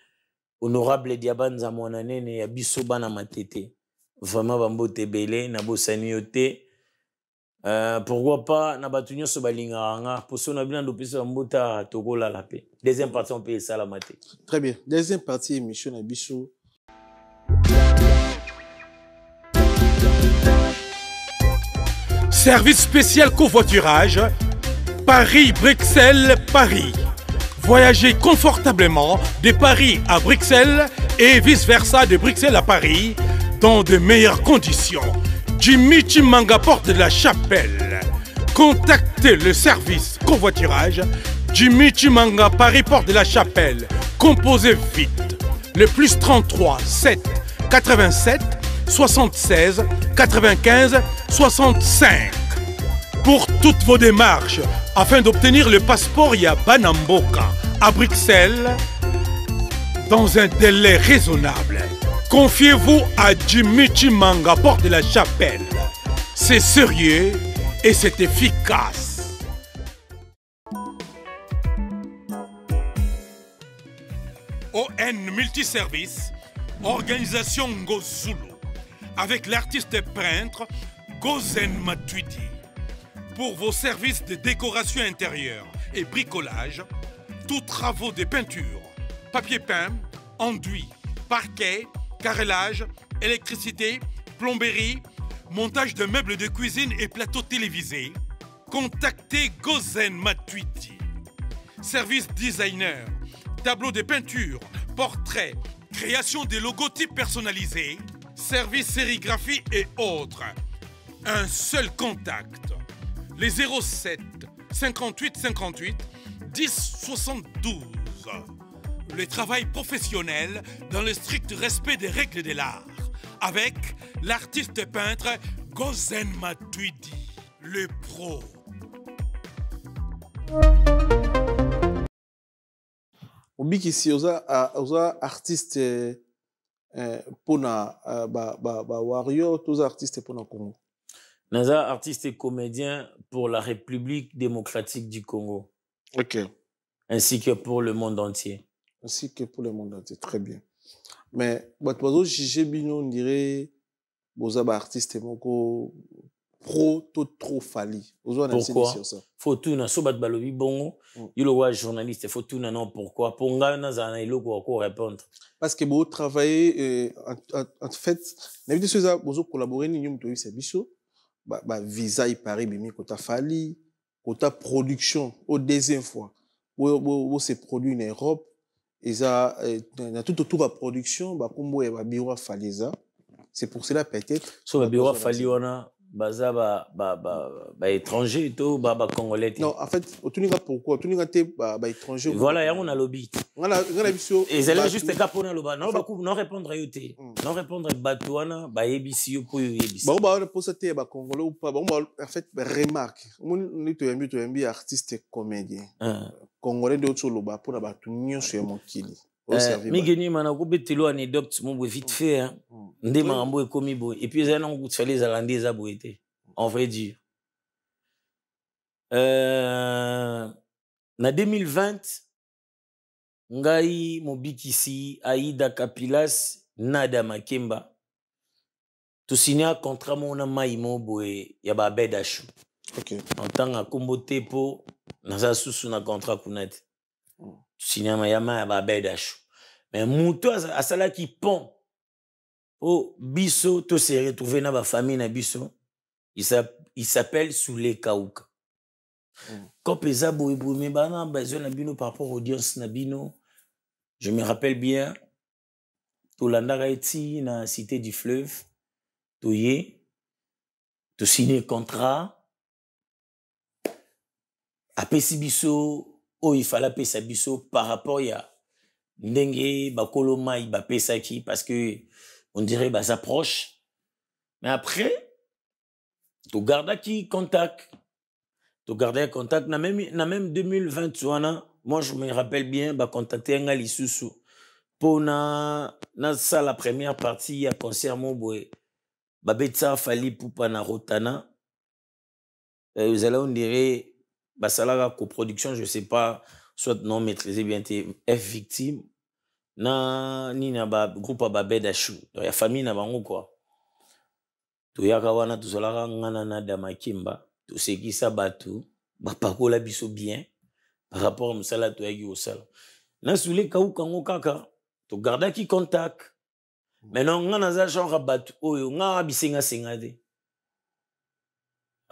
honorable Diabanza Monanene, Yabisoba na Matete, vraiment Bambote Belé, Nabo Saniote, pourquoi pas Nabatunyo Sobalinganga, pour son abinan d'opération Bambota Togola la paix. Deuxième partie, on peut ça la maté.
Très bien. Deuxième partie, émission Nabiso.
Service spécial covoiturage, Paris-Bruxelles-Paris. Voyagez confortablement de Paris à Bruxelles et vice-versa de Bruxelles à Paris dans de meilleures conditions. Jimmy Chimanga, porte de la Chapelle. Contactez le service covoiturage Jimmy Chimanga, Paris, porte de la Chapelle. Composez vite. Le plus 33 7 87 76 95 65. Pour toutes vos démarches, afin d'obtenir le passeport Yabanamboka à Bruxelles, dans un délai raisonnable, confiez-vous à Jimmy Chimanga, porte de la Chapelle. C'est sérieux et c'est efficace. ON Multiservice, organisation Ngozulu, avec l'artiste peintre Gozen Matuidi. Pour vos services de décoration intérieure et bricolage, tous travaux de peinture, papier peint, enduit, parquet, carrelage, électricité, plomberie, montage de meubles de cuisine et plateaux télévisés, contactez Gozen Matuidi. Service designer, tableau de peinture, portrait, création des logotypes personnalisés, service sérigraphie et autres. Un seul contact. Les 07 58 58 10 72. Le travail professionnel dans le strict respect des règles de l'art. Avec l'artiste peintre Gozen Matuidi, le pro.
Obiki si oza artiste pona warrior, toza artiste pona Congo.
Naza artiste et comédien pour la République démocratique du Congo.
Ok.
Ainsi que pour le monde entier.
Ainsi que pour le monde entier, très bien. Mais bato jige bino on dirait boza ba artiste moko pro trop fali.
Pourquoi? Faut tout na so bat balobi bongo. Yolo wa journaliste faut tout na non pourquoi? Pour nga na za na iloko ko répondre.
Parce que vous travaillez en fait, n'avez pas besoin de collaborer ni nous to biso ba visa y Paris bimi kota fali, kota production au deuxième fois. Où c'est produit en Europe, ils a tout autour de production, ba kombo ya ba bureau à Faliza. C'est pour cela peut-être
so ba bureau fali wana baza ba étranger to ba congolais.
Non, en fait, otuninga pourquoi? Otuninga te ba étranger.
Voilà, ya on a lobby.
Ngana biso.
Et c'est juste ka pona loba. Non ba non répondre yote. Non répondre batouana ba yebisi yo po yebisi.
Ba posa te ba congolais ou pas. En fait, remarque. On to yambi artiste comédien. Congolais de autre loba pour ba tu nyonso ya mokili.
Migeni mana ko betelo anecdote mo vite fait hein. Ndé mambo e komi bo et puis ça non ko tfale za landé za boité. En vrai dire. Na 2020 ngai mobikisi Aïda Kapilas Nada Makemba to signer un contrat mona maimo boé ya ba bedashu.
OK.
En tant que kombote po na za susu na contrat kunate. Cinéma yama ba bedashu. Mais muto asala ki pont au biso to se retrouver na ba famille na biso. Il s'appelle Soulé Kaouka. Quand pesa boibou me bana besoin na bino par rapport aux audience na bino. Je me rappelle bien Tolanda Gaiti na Cité du Fleuve. Toye to signer contrat. Apesi biso oh il fallait pesa biso par rapport ya ndenge bakolo mai ba pesa ki parce que on dirait bah ça proche. Mais après tu gardes qui contact. Tu gardes contact na même 2021 moi je me rappelle bien bah contacter nga lisusu pour na ça la première partie à concert mon boy ba betsa fali poupa na rotana vous allez on dirait bah ça la coproduction je sais pas soit non maîtriser bien tes F victime na ni na ba groupe ba bedashu ya famille na bango quoi to yaka wana to sola ngana na Damakimba to sekisa batu ba pakola biso bien par rapport à musala to yaki osala na Soulé Kaouka ngo kaka to garda ki contact maintenant ngana za genre batu oyo nga bisenga sengade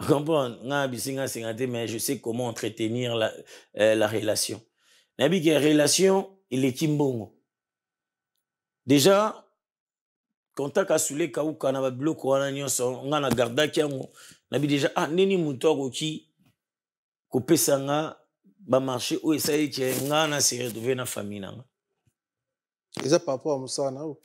comprendre nga bisenga sengade mais je sais comment entretenir la relation nabi que relation il est kimbongo déjà contact à Soulé Kaouka na ba bloc wana nyonso nga na garda kiango nabi déjà neni muto ki ko pesanga ba marché o essayer que nga na se retrouver na famille nanga.
Ils ont par rapport à Moussa Nao.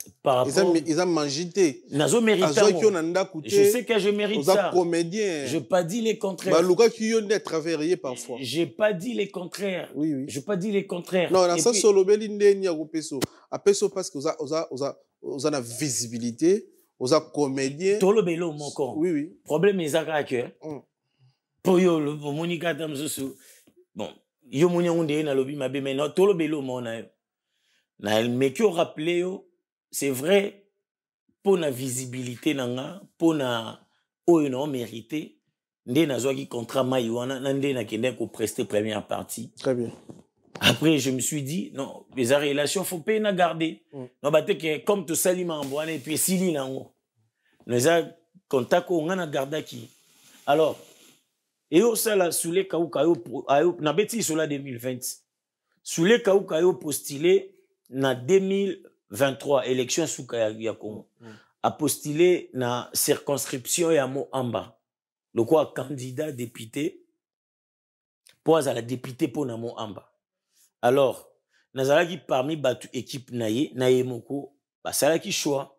Ils
ont mangé.
Nazo mérite. Je sais que je mérite ça.
Comédien.
Je n'ai pas dit les contraires.
Balouka qui ont des travaillés parfois.
J'ai pas dit les contraires.
Oui, oui.
Je n'ai pas dit les contraires.
Non, dans ça, solo belinde ni au peso. À peso parce que vous avez visibilité, vous avez comédien.
Tout le bélo mon corps.
Oui, oui.
Problème est à que pour yo le Monica Tamzusu. Bon, yo moni on dit na lobi mabe mais non tout le bélo mon na. Mais qui rappelé, c'est vrai, pour la visibilité, pour la mérité, ndé na zoaki contrat maïwana, ndé na kende ko prester première partie.
Très bien.
Après, je me suis dit, non, les relations, faut pas les garder. Non, bah, comme tout ça, et puis si nango. Nous avons contact, on a gardé qui. Alors, Et au sala Soulé Kaouka na beti sur la 2020. Soulé Kaouka a postulé na 2023 élection sous ya Congo. A postulé na circonscription ya Moamba. Le quoi candidat député pour à la député pour na Moamba. Alors, nazalaki parmi batu équipe naye moko basalaki choix.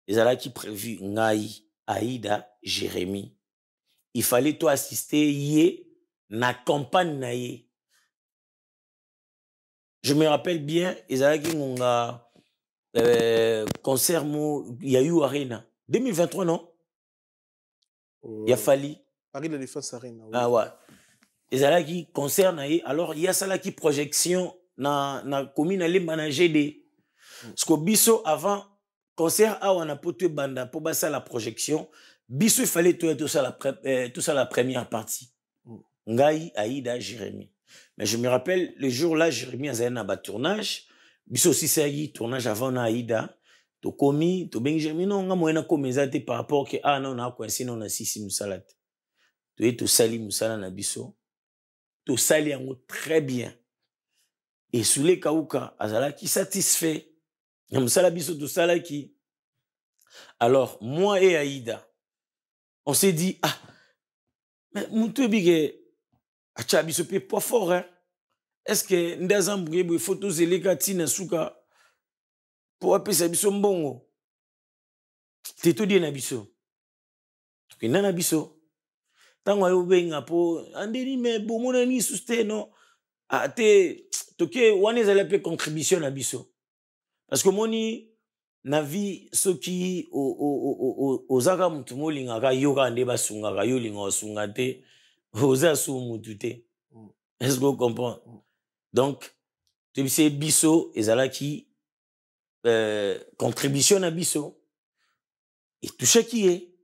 Ezalaki prévu Ngai, Aïda, Jérémy. Il fallait toi assister yé na campagne naye. Je me rappelle bien, ezalaki ngonga concert il y a eu Arena 2023 non? Il y a fallu
Paris la Défense Arena. Oui.
Ah ouais. Ezalaki concert naye. Alors il y a ça là qui projection na commune aller manager des parce que biso avant concert a on a poté banda pour basa la projection biso il fallait tout ça la première partie. Ngai, Aïda, Jérémy. Mais je me rappelle le jour là Jérémy a un bas tournage biso aussi c'est tournage avant na Aïda to komi to ben Jérémy non nga moyena komezate par rapport que non na coincé non na sisi musalat to sali musala na biso to sali yango très bien et Soulé Kaouka azala qui satisfait alors, moi et Aïda, on s'est dit, mais Moutou Bige, Achabiso peut pas fort, hein? Est-ce que Ndazamboué, il faut tous les gatines, souka, pour appeler ça biso mbongo? T'es tout dit, Nabiso. Tu es Nabiso. Tant que tu es pour, Andeni, mais bon, mon ami, sousté, non? Te, toke, on est allé faire contribution à Biso. Parce que moni na vie ceux qui ozaka mutu molingaka yoka nde basungaka yo linga osunga te oza su mutu te. Est-ce que vous comprenez? Donc tu sais biso ezalaki contribution à biso et tout ce qui est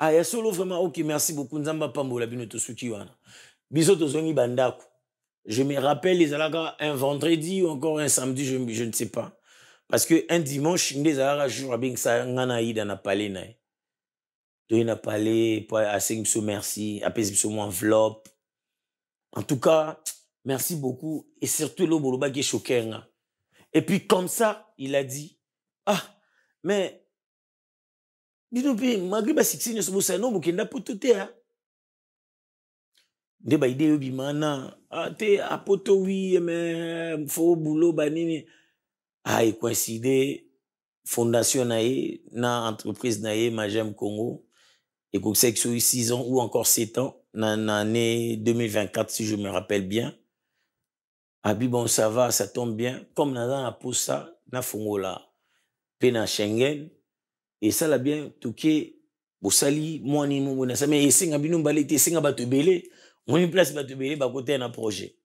ya solo vraiment OK merci beaucoup nzamba pambola bino to suki wana biso to zongi bandako. Je me rappelle les alaka un vendredi ou encore un samedi je ne sais pas. Parce que un dimanche, il y a un jour, il y a un palais. Il y a un palais, merci, il enveloppe. En tout cas, merci beaucoup. Et surtout, le Boloba qui est choqué. Et puis, comme ça, il a dit, mais, malgré que c'est un peu ça, non, il n'y a pas tout. Il y a des idées, il a poto, oui, mais, il faut boulot, banini. Il coïncide fondation naïe na entreprise naïe Majem Congo et que c'est 6 ans ou encore 7 ans dans l'année 2024 si je me rappelle bien. Bon ça va, ça tombe bien comme dans la posa na fongola pena Schengen et ça l'a bien toqué bosali mwani mo na ça mais singa bino balete singa bato belé on une place bato belé ba côté na projet.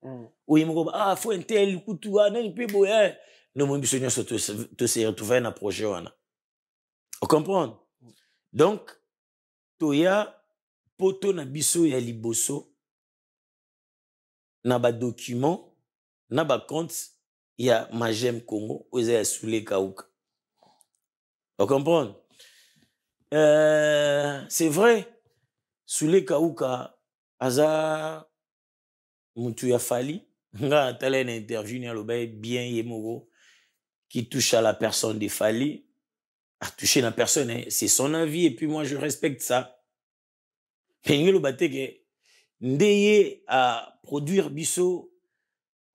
Oui mo faut un tel kutu na ni pe boya. Nous avons besoin de se retrouver dans un projet. Vous comprenez? Donc, Toya, poto na biso ya liboso, na ba document, na ba compte, ya Majem Congo, oza ya Soulé Kaouka. Vous comprenez? C'est vrai, Soulé Kaouka, aza, mutu ya fali, nga atala une interview ni aloba bien yemoko, qui touche à la personne de Fali, à toucher la personne, hein, c'est son avis, et puis moi je respecte ça. Mais il y a produire biso,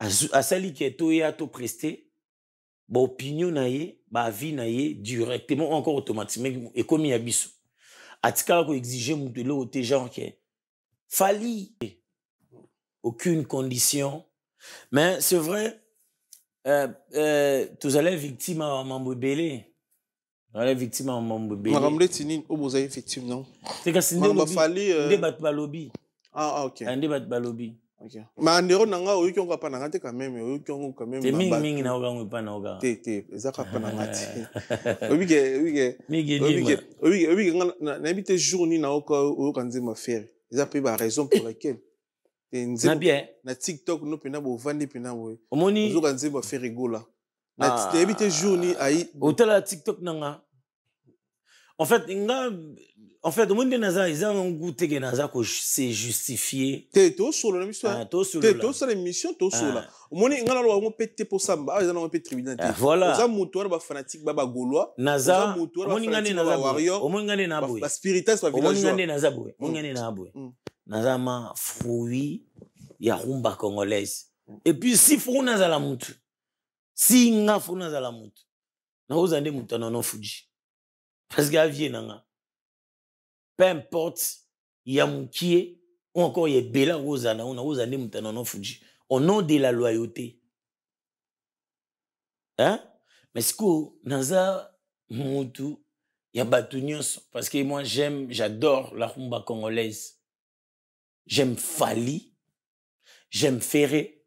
à sali qui est toye à to presté, ba opinion naie, ba avis naie, directement, encore automatiquement, et comme il y a biso. À tika ko exiger moutelo au te genre qui Fali, aucune condition, mais c'est vrai. Tous allez victime à Mambobélé. Allez victime à Mambobélé.
Maramle Tinin, au besoin victime, non?
C'est que c'est un débat de lobby.
Ok.
Un débat de lobby.
Ok. Mais en dehors, nanga, oui, qu'on va pas n'angate quand même, oui, qu'on quand même.
C'est ming na oga pas na oga.
Té, ezaka pas n'angate. Oui, n'habite journée na oka nzema faire. Ils appellent la raison pour laquelle.
Na bien.
Na TikTok no pena bo vandi pena bo.
Omoni
ozo kanze ba faire rigola. Na habite journée ai
hôtel la TikTok nanga. En fait, le monde naza, ils ont un goût que naza que c'est justifié.
T'es tout sur la mission.
T'es tout
sur la mission, tout sur la. Au moins, il y a un peu pour ça, ils ont un peu tribunal.
Voilà.
Ils ont un mouton, un fanatique, baba gaulois.
Naza, au moins il y a naza warrior. Au moins il y a naza boy.
La spiritas, la
village. Au moins il y a naza boy. Au moins il y a naza boy. Naza ma fruit, ya rumba congolaise. Et puis si fou naza la mutu, si nga fou naza la mutu, na ozande mutu na no fuji. Parce que vie nanga. Peu importe, il y a mon qui est, ou encore il y a Bella Rosana, on a osé nous Fuji. Au nom de la loyauté. Hein? Mais ce que, Naza, Moutou, il y a Batunios, parce que moi j'adore la rumba congolaise. J'aime Fali, j'aime Ferré,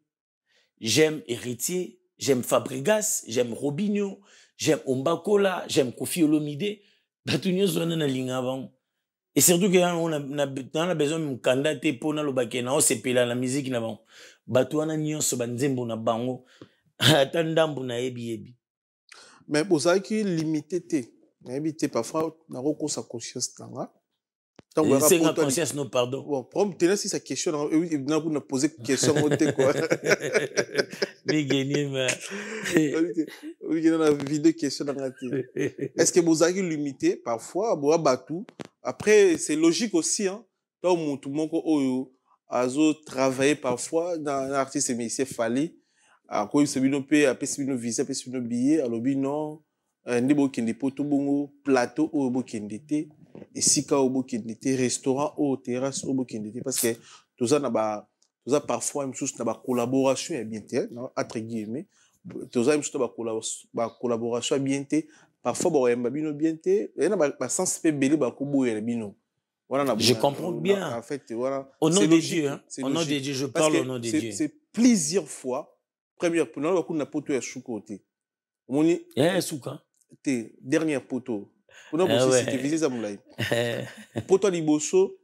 j'aime Héritier, j'aime Fabregas, j'aime Robinho, j'aime Ombakola, j'aime Kofi Olomide. Batunios, on a ligne avant. Et surtout qu'on a besoin de candidater pour le bac, on s'est payé la musique. Batouana nyonso banzembo na bango. Atandambu na ebi.
Mais pour ça qui limité limité parfois na roko sa conscience tanga.
C'est une conscience non pardon.
Bon, problème tenez si sa question il n'a pas posé question au té quoi.
Mais gagné mais.
Oui, il y a une vidéo question dans la télé. Est-ce que vous avez limité parfois boa batou? Après c'est logique aussi hein. Tant tout le monde oyo azo travailler parfois dans l'artiste mais Fali. À quoi c'est bien payé, après c'est bien visa, après c'est bien billet, alors bien non. Ndebo kende poto bongo plateau au bo kende té et sika au bo kende té restaurant au terrasse au bo kende té parce que tout ça parfois même chose na ba collaboration est bien té entre guillemets tout ça même chose ba collaboration bien té parfois bo yamba bino bien té et na ba sens pe belé ba ko boye bino voilà
je comprends bien
en fait voilà
au nom de Dieu hein au nom de Dieu je parle au nom de Dieu
c'est plusieurs fois première pour nous na poto ya choukoté moni
souka
dernière poteau. On a aussi c'était visé ça moulay. Poteau liboso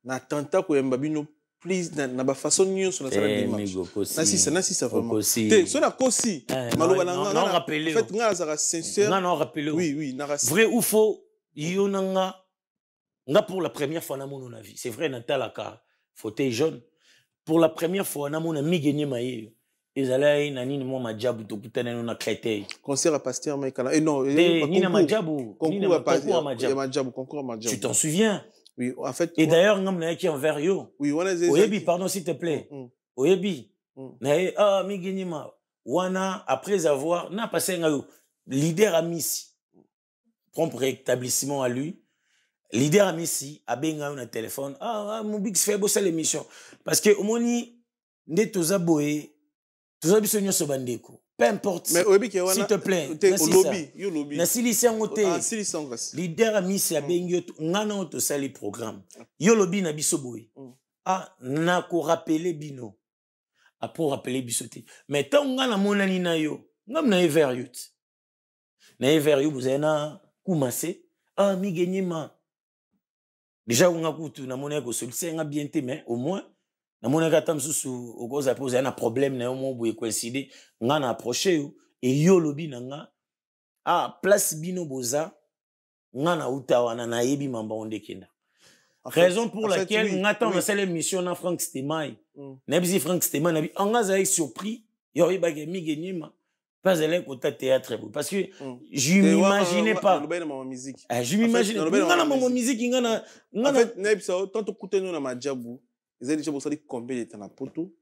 na tanta ko yamba bino please na ba façon nyonso na sala dimanche. Na si ça vraiment. Té so na kosi maloba na nga.
Non rappelé.
En fait nga za sincère.
Non rappelé.
Oui,
vrai ou faux, yo nga pour la première fois na mon vie. C'est vrai natalaka fauteuil jaune. Pour la première fois na mon ami gagné maïe. Ils allaient nani ni moi majabu to kutana na créteil
concert à Pasteur Maïkana et non
ni na majabu
concours à majabu
tu t'en souviens
oui en fait
et d'ailleurs ngam na qui envers yo
oui on a
oyebi pardon s'il te plaît oyebi na mi genyima wana après avoir na passé ngayo leader amisi propre rétablissement à lui leader amisi abenga na téléphone mon big fait bosser l'émission parce que omoni ndetoza boye tout ça biso nyonso bandeko peu importe s'il te plaît
lobby
na silisi yango te leader amisi abengi ngana oto sali programme yo lobby na biso boye na ko rappeler bino pour rappeler biso te mais tant ngana monani na yo ngam na vers youth na vers you vous na kumase mi genyema déjà on a kutu na moneko solution bien te mais au moins na mona kata msusu okoza poser un problème na yo mo boye coïncider nga na approcher yo et yo lobi na nga place bino boza nga na utawana na yebi mamba ondekenda raison pour laquelle nga ta na sele mission na Frank Stemai na bisi Frank Stemai na bi nga za surpris yo yebage mi genyima pas elle côté théâtre parce que je m'imaginais pas je m'imaginais nga na mon musique nga na
en fait na bisa tant kuteno na majabu. Vous avez déjà besoin de combien de temps na poto?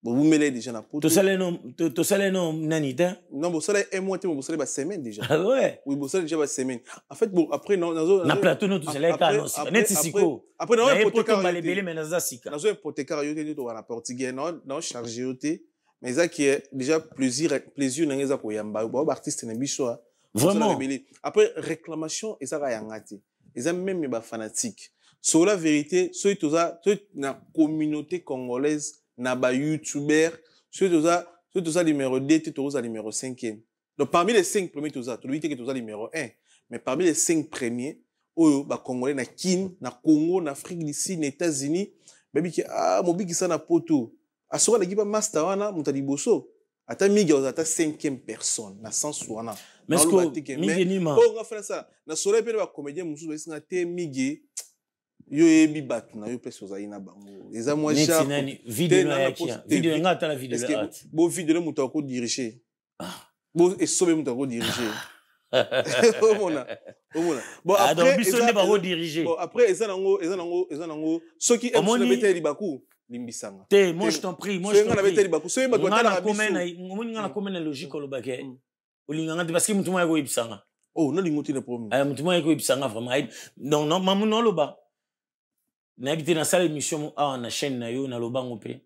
Vous mettez déjà na poto.
Tu sais non nanita?
Non, vous savez un mois, vous savez 2 semaines déjà.
Ah ouais.
Oui, vous savez déjà 2 semaines. En fait, bon après
na plateau non tu sais les cas non. Net siko.
Après non
hypothécaire balebele mais naza sika.
Dans un hypothécaire yo te to na portugais non chargé yoté. Mais ça qui est déjà plaisir na ngeza ko yamba. Ba artiste na biso.
Vraiment.
Après réclamation et ça va yangati. Ils aiment même ba fanatique. Sur la vérité, ceux qui na communauté congolaise, na ba youtubeur, ceux qui ont numéro 2, tu as numéro 5e. Donc parmi les 5 premiers, tu as numéro 1. Mais parmi les 5 premiers, ba congolais na Kin, na Congo, na Afrique d'ici, na États-Unis, baby ki mobi ki sa na poto. Asura na giba master wana mutali boso. Ata migi ata 5e personne na sens wana.
Mais est-ce que Migeni ma
on va faire ça na soleil pe ba comédien musu ba singa te migi yo ebi bat na yo peso za ina bango eza moi cher
vidéo nga ta la vidéo
bo vidéo muto ko diriger bo esobe muto ko diriger omona bon après
biso ne ba ko diriger
bon après eza nango soki em na bete libaku limbisanga
te moi je t'en prie moi je t'en prie
libaku so yeba twala
na komena na logique olobake olinganga te parce que mutu mo yako ibisanga
oh na lingo tine problème
mutu mo yako ibisanga vraiment non mamu no loba na habité na salle émission na chaîne na yo na lobango pe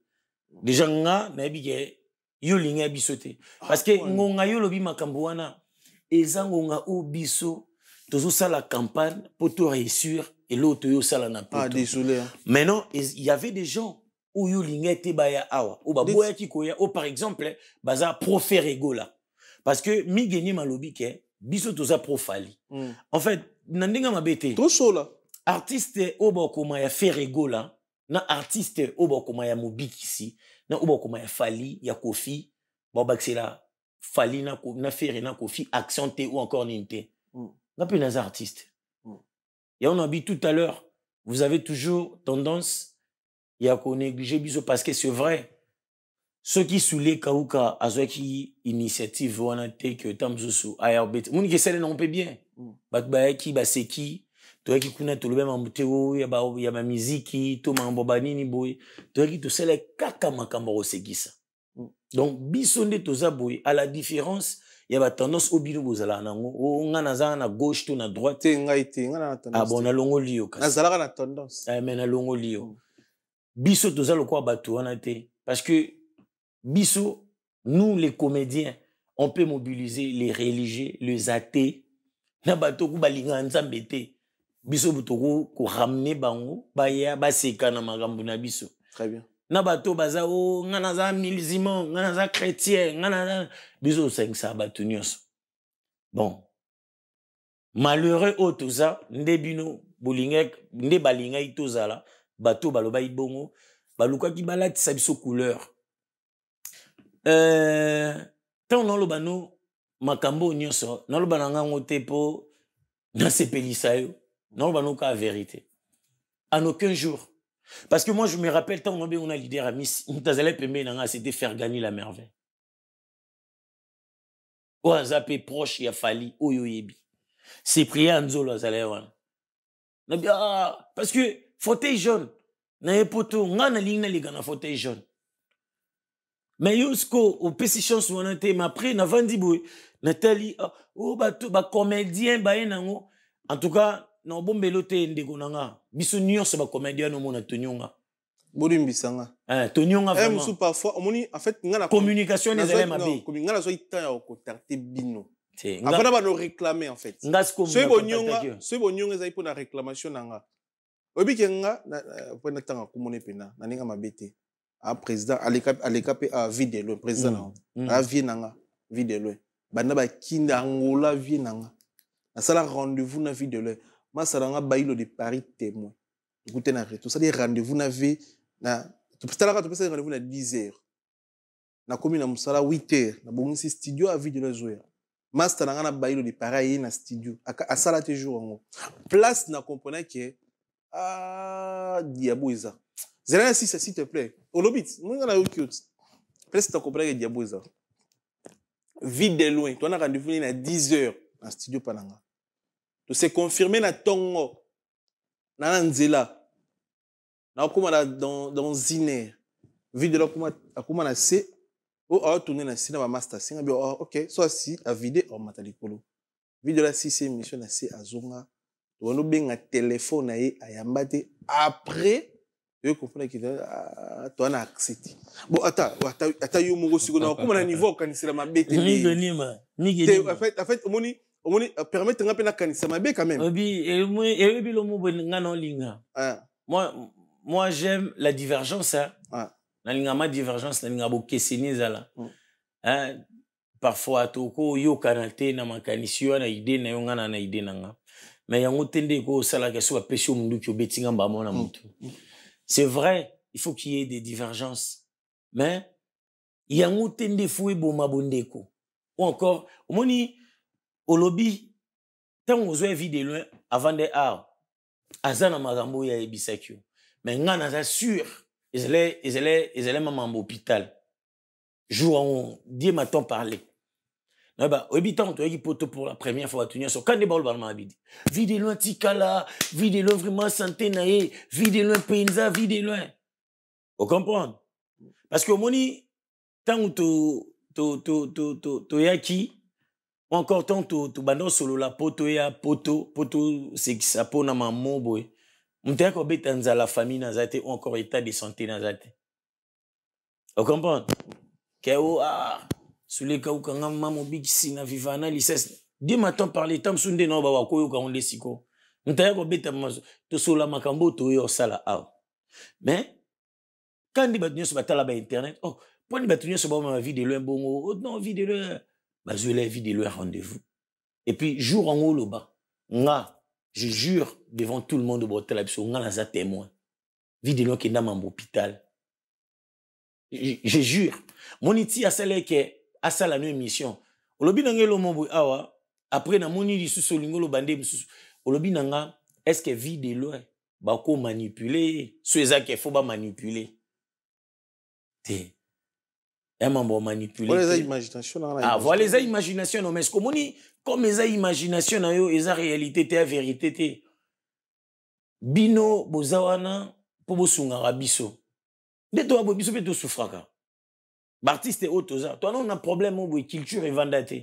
déjà nga na habike yo linga bisote parce que ngonga yo lobi makambo wana ezangonga o biso tozo sala campagne pour tout réussir et l'autre yo sala na poto.
Désolé.
Maintenant il y avait des gens où yo linga te baya awa ou ba boya ki koya ou par exemple baza profer ego là parce que migeni malobi ke biso toza profali. En fait nandinga mabete.
Trop chaud là.
Artiste oba koma ya fer ego là na artiste oba koma ya mobiki ici na oba koma ya Fali ya Kofi babaxela Fali na faire na Kofi accenté ou encore ninte. On appelle les artistes. Et on a dit tout à l'heure, vous avez toujours tendance à négliger biso parce que c'est vrai. Ceux qui soulèvent Kauka à ceux qui initiative ou en que tamzusu ayarbet. Mon qui c'est non peut bien. Bat qui ba c'est qui toi qui connais tout le même ambuteo ya ma musique to mambobanini boy toi qui to c'est le kaka makamboro segisa. Donc bisonde toza boy à la différence il y a tendance au bino bozala nango o nga naza na gauche to na droite
nga na tendance
ah bon na longo lio kasi
nazala na tendance
mais na longo lio biso toza lokwa bato wana te parce que biso nous les comédiens on peut mobiliser les religieux les athées na bato ku balinga nzambe te biso butoko ko ramener bango baya baseka na makambo na biso.
Très bien.
Na bato baza o ngana za musulman ngana za chrétien ngana za biso 500 bato nyonso. Bon malheureux otoza ndebino bolingek nde balinga itozala bato baloba ibongo baluka ki balatisa biso couleur tant non lobano makambo nyonso non lobana ngango te po na sepelisa yo non lobano ka vérité en aucun jour. Parce que moi, je me rappelle, tant on a l'idée à Miss, c'était faire gagner la merveille. Ou Zapé proche, il a fallu, Oyoyebi. C'est prier Anzolo Zalewan. Parce que fauteuil jaune, n'a pas tout, n'a ligne les gars, fauteuil jaune. Mais Yosko, au PC chance, on a été, mais après, n'a vendu boy, Nathalie, oh, bah, comédien, bah, en tout cas, non bon belote ndeko nanga biso nyonso ba comédien no mona tonyonga
bolimbisanga
tonyonga vraiment
musu parfois omoni en fait ngana
communication les éléments mabe
ngana zo ita ya contacter bino après ba no réclamer en fait ce bonyonga za ipo na réclamation nanga obi kenga po na tanga kumone pena na ninga mabete a président aleka pe a vidéo président na vie nanga vidéo banda ba kinda ngola vie nanga na sala rendez-vous na vidéo Masaranga bailo de Paris témoin. Écoutez na tout ça des rendez-vous na vie na tu peux passer rendez-vous na 10h. Na commune na musala 8h na bongisi studio à vie de la joie. Master na bailo de Paris na studio à sala te jour ngo. Place na comprenait que Diaboisa. Zela si s'il te plaît. Au lobit, moi na yo cute. Place na comprenait que Diaboisa. Vie de loin, toi na rendez-vous na 10h na studio pananga. To se confirmer na tongo na nzela na kuma dans zine vidéo kuma na se o a tourner na cinéma master singa bi OK so si a vidéo o matalikolo vidéo la si c'est émission na se azonga to no benga téléphone na ye ayambate après yo comprendre que to na accepter bon ata yo mongo siko na kuma na niveau kanisela mabete
ni
en fait omoni permettre nga pena kanisa mabe quand même.
Moi j'aime la divergence hein. Na linga ma divergence na linga bo keseni zala. Hein parfois toko yo kanate na makanisio na idée na yonga na idée nanga. Mais yango tende ko sala ke so apesio mundu ki obetinga mbamo na mutu. C'est vrai, il faut qu'il y ait des divergences. Mais yango tende foué bo mabondeko. Ou encore, omoni au lobby tant on a vu de loin avant des arts azana magambo ya ebisakio mais ngana za sûr ils allaient même en hôpital jour on dit m'attend parler non bah habitant toi qui poto pour la première fois tu sur quand des balles balma habidi vie de loin tikala vie de loin vraiment santé naé vie de loin penza vie de loin vous comprenez parce que moni tant to yaki encore tant to bando solo la poto ya poto c'est qui ça pona maman boy m'ta ko betanza la famille nazate encore état de santé nazate vous comprenez que sous les cas où quand maman big na vivana lices dis m'attend parler tam sunde no ba wa koyo ka onde siko m'ta ko betanza to solo makambo to yo sala mais quand di batunion sur batala ba internet pour di batunion sur ma vie de loin bongo non vie de loin bah je l'ai vu de loin rendez-vous et puis jour en haut le bas nga je jure devant tout le monde au botel biso nga naza témoin vie de loin qui n'a pas hôpital je jure mon iti asale ke asala no émission olobi nangelo mombo awa après na moni li suso lingolo bande mususu olobi nanga est-ce que vie de loin ba ko manipuler ceux qui faut ba manipuler té mambo manipuler
voilà les imaginations
voilà les imaginations non mais ce comme on comme les imaginations na yo eza réalité té vérité té bino bozawana po bosunga rabiso de to abo biso pe to souffraka l'artiste otoza toi non on a problème au culture et vandate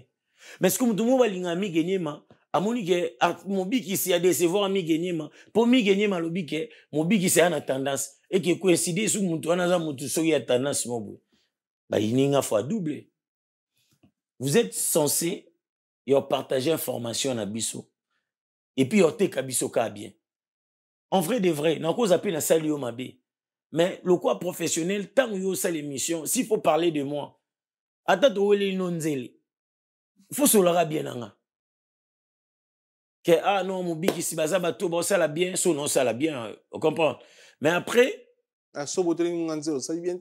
mais ce comme tout monde va linga mi genyema amoni ke mon biki si a décevoir mi genyema pour mi genyema lobi ke mon biki c'est en tendance et que coïncider sous mutu anaza mutu so ya tendance mobo bah ininga fois double vous êtes censé partager information na biso et puis te kabiso ka bien en vrai de vrai na cause appel na salio mabe mais le quoi professionnel tant yo ça l'émission s'il faut parler de moi ata to wele nonzeli faut solara bien nanga que non mon biki si baza bato bon ça la bien so non ça la bien on comprend mais après
so boteling nganzelo ça bien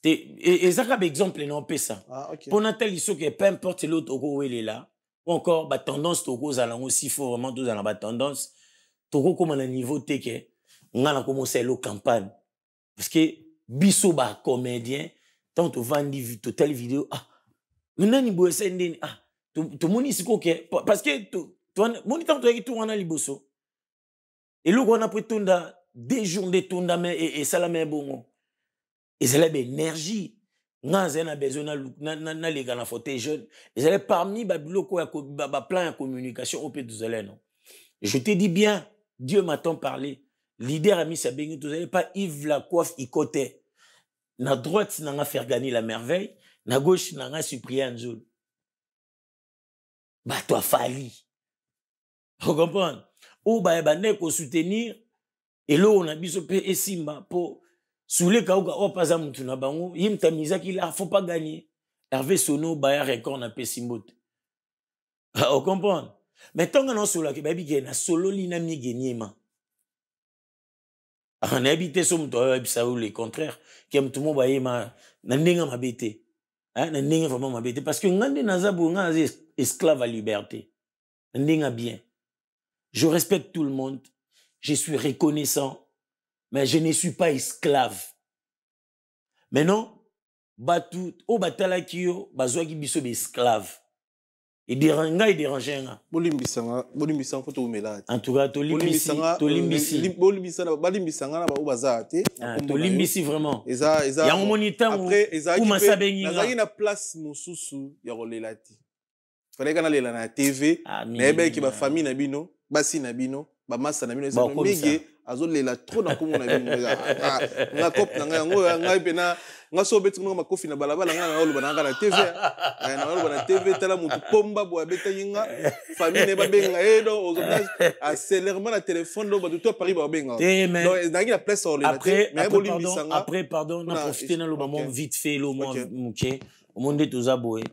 et ça comme exemple non pas ça
okay.
Pour Nathalie il faut que peu importe l'autre où il est là ou encore ba tendance to cause à aussi faut vraiment tous dans la tendance to comme à niveau te que on a commencé la campagne parce que biso ba comédien tant to vandi total vidéo maintenant ni bo sendeni to moni siko que parce que to moni tant to qui tout on a liboso et là on a pris tunda des jours de tunda mais et ça la mais bon et c'est l'énergie nga zena besoin na les gars na fauteuil jeune et c'est parmi babiloko ya plan de communication au pays non je te dis bien Dieu m'attend parler leader ami sabengi vous n'allez pas Yves la coiffe ikote na droite na nga faire gagner la merveille na gauche na nga Cyprien Nzol bah toi fali vous comprenez ou ba bande ko soutenir et là on a biso pe esimba pour sous les cas où pas à mutu na bango yim tamisa qu'il faut pas gagner Hervé Sono baya record na pesimbote vous comprenez mais tant qu'on solo ke babi ke na solo lina mi genyema on habité so mutu ça ou le contraire que mutu mo ba yema na ndenga mabete na ndenga vraiment mabete parce que ngande nazabu nga esclave à liberté ndenga bien je respecte tout le monde je suis reconnaissant mais je ne suis pas esclave. Maintenant, batu o batala kiyo bazwaki biso be esclave. Et dérangeanga.
Bolimbisanga faut to umela.
En tout cas, to limbisi
bolimbisanga na ba bazate.
To limbisi vraiment.
Eza
ya monita
après
ou masabengi.
Ezaki na place mususu ya rolelati. Fallait kana lela na TV, na ebe ki ba famille na bino, basi na bino. Ba massa na bino eza mege azolela trop na komo na bino nga kop na nga ngo nga pena nga so betu nga makofi na balabala nga na oloba na TV na oloba na TV tala mutu pomba bo abeta yinga famille ne ba benga edo ozotage accélérement na téléphone do ba tout Paris ba benga donc na la place sur
après pardon na profiter na lo moment vite fait lo moment muke au monde tous aboé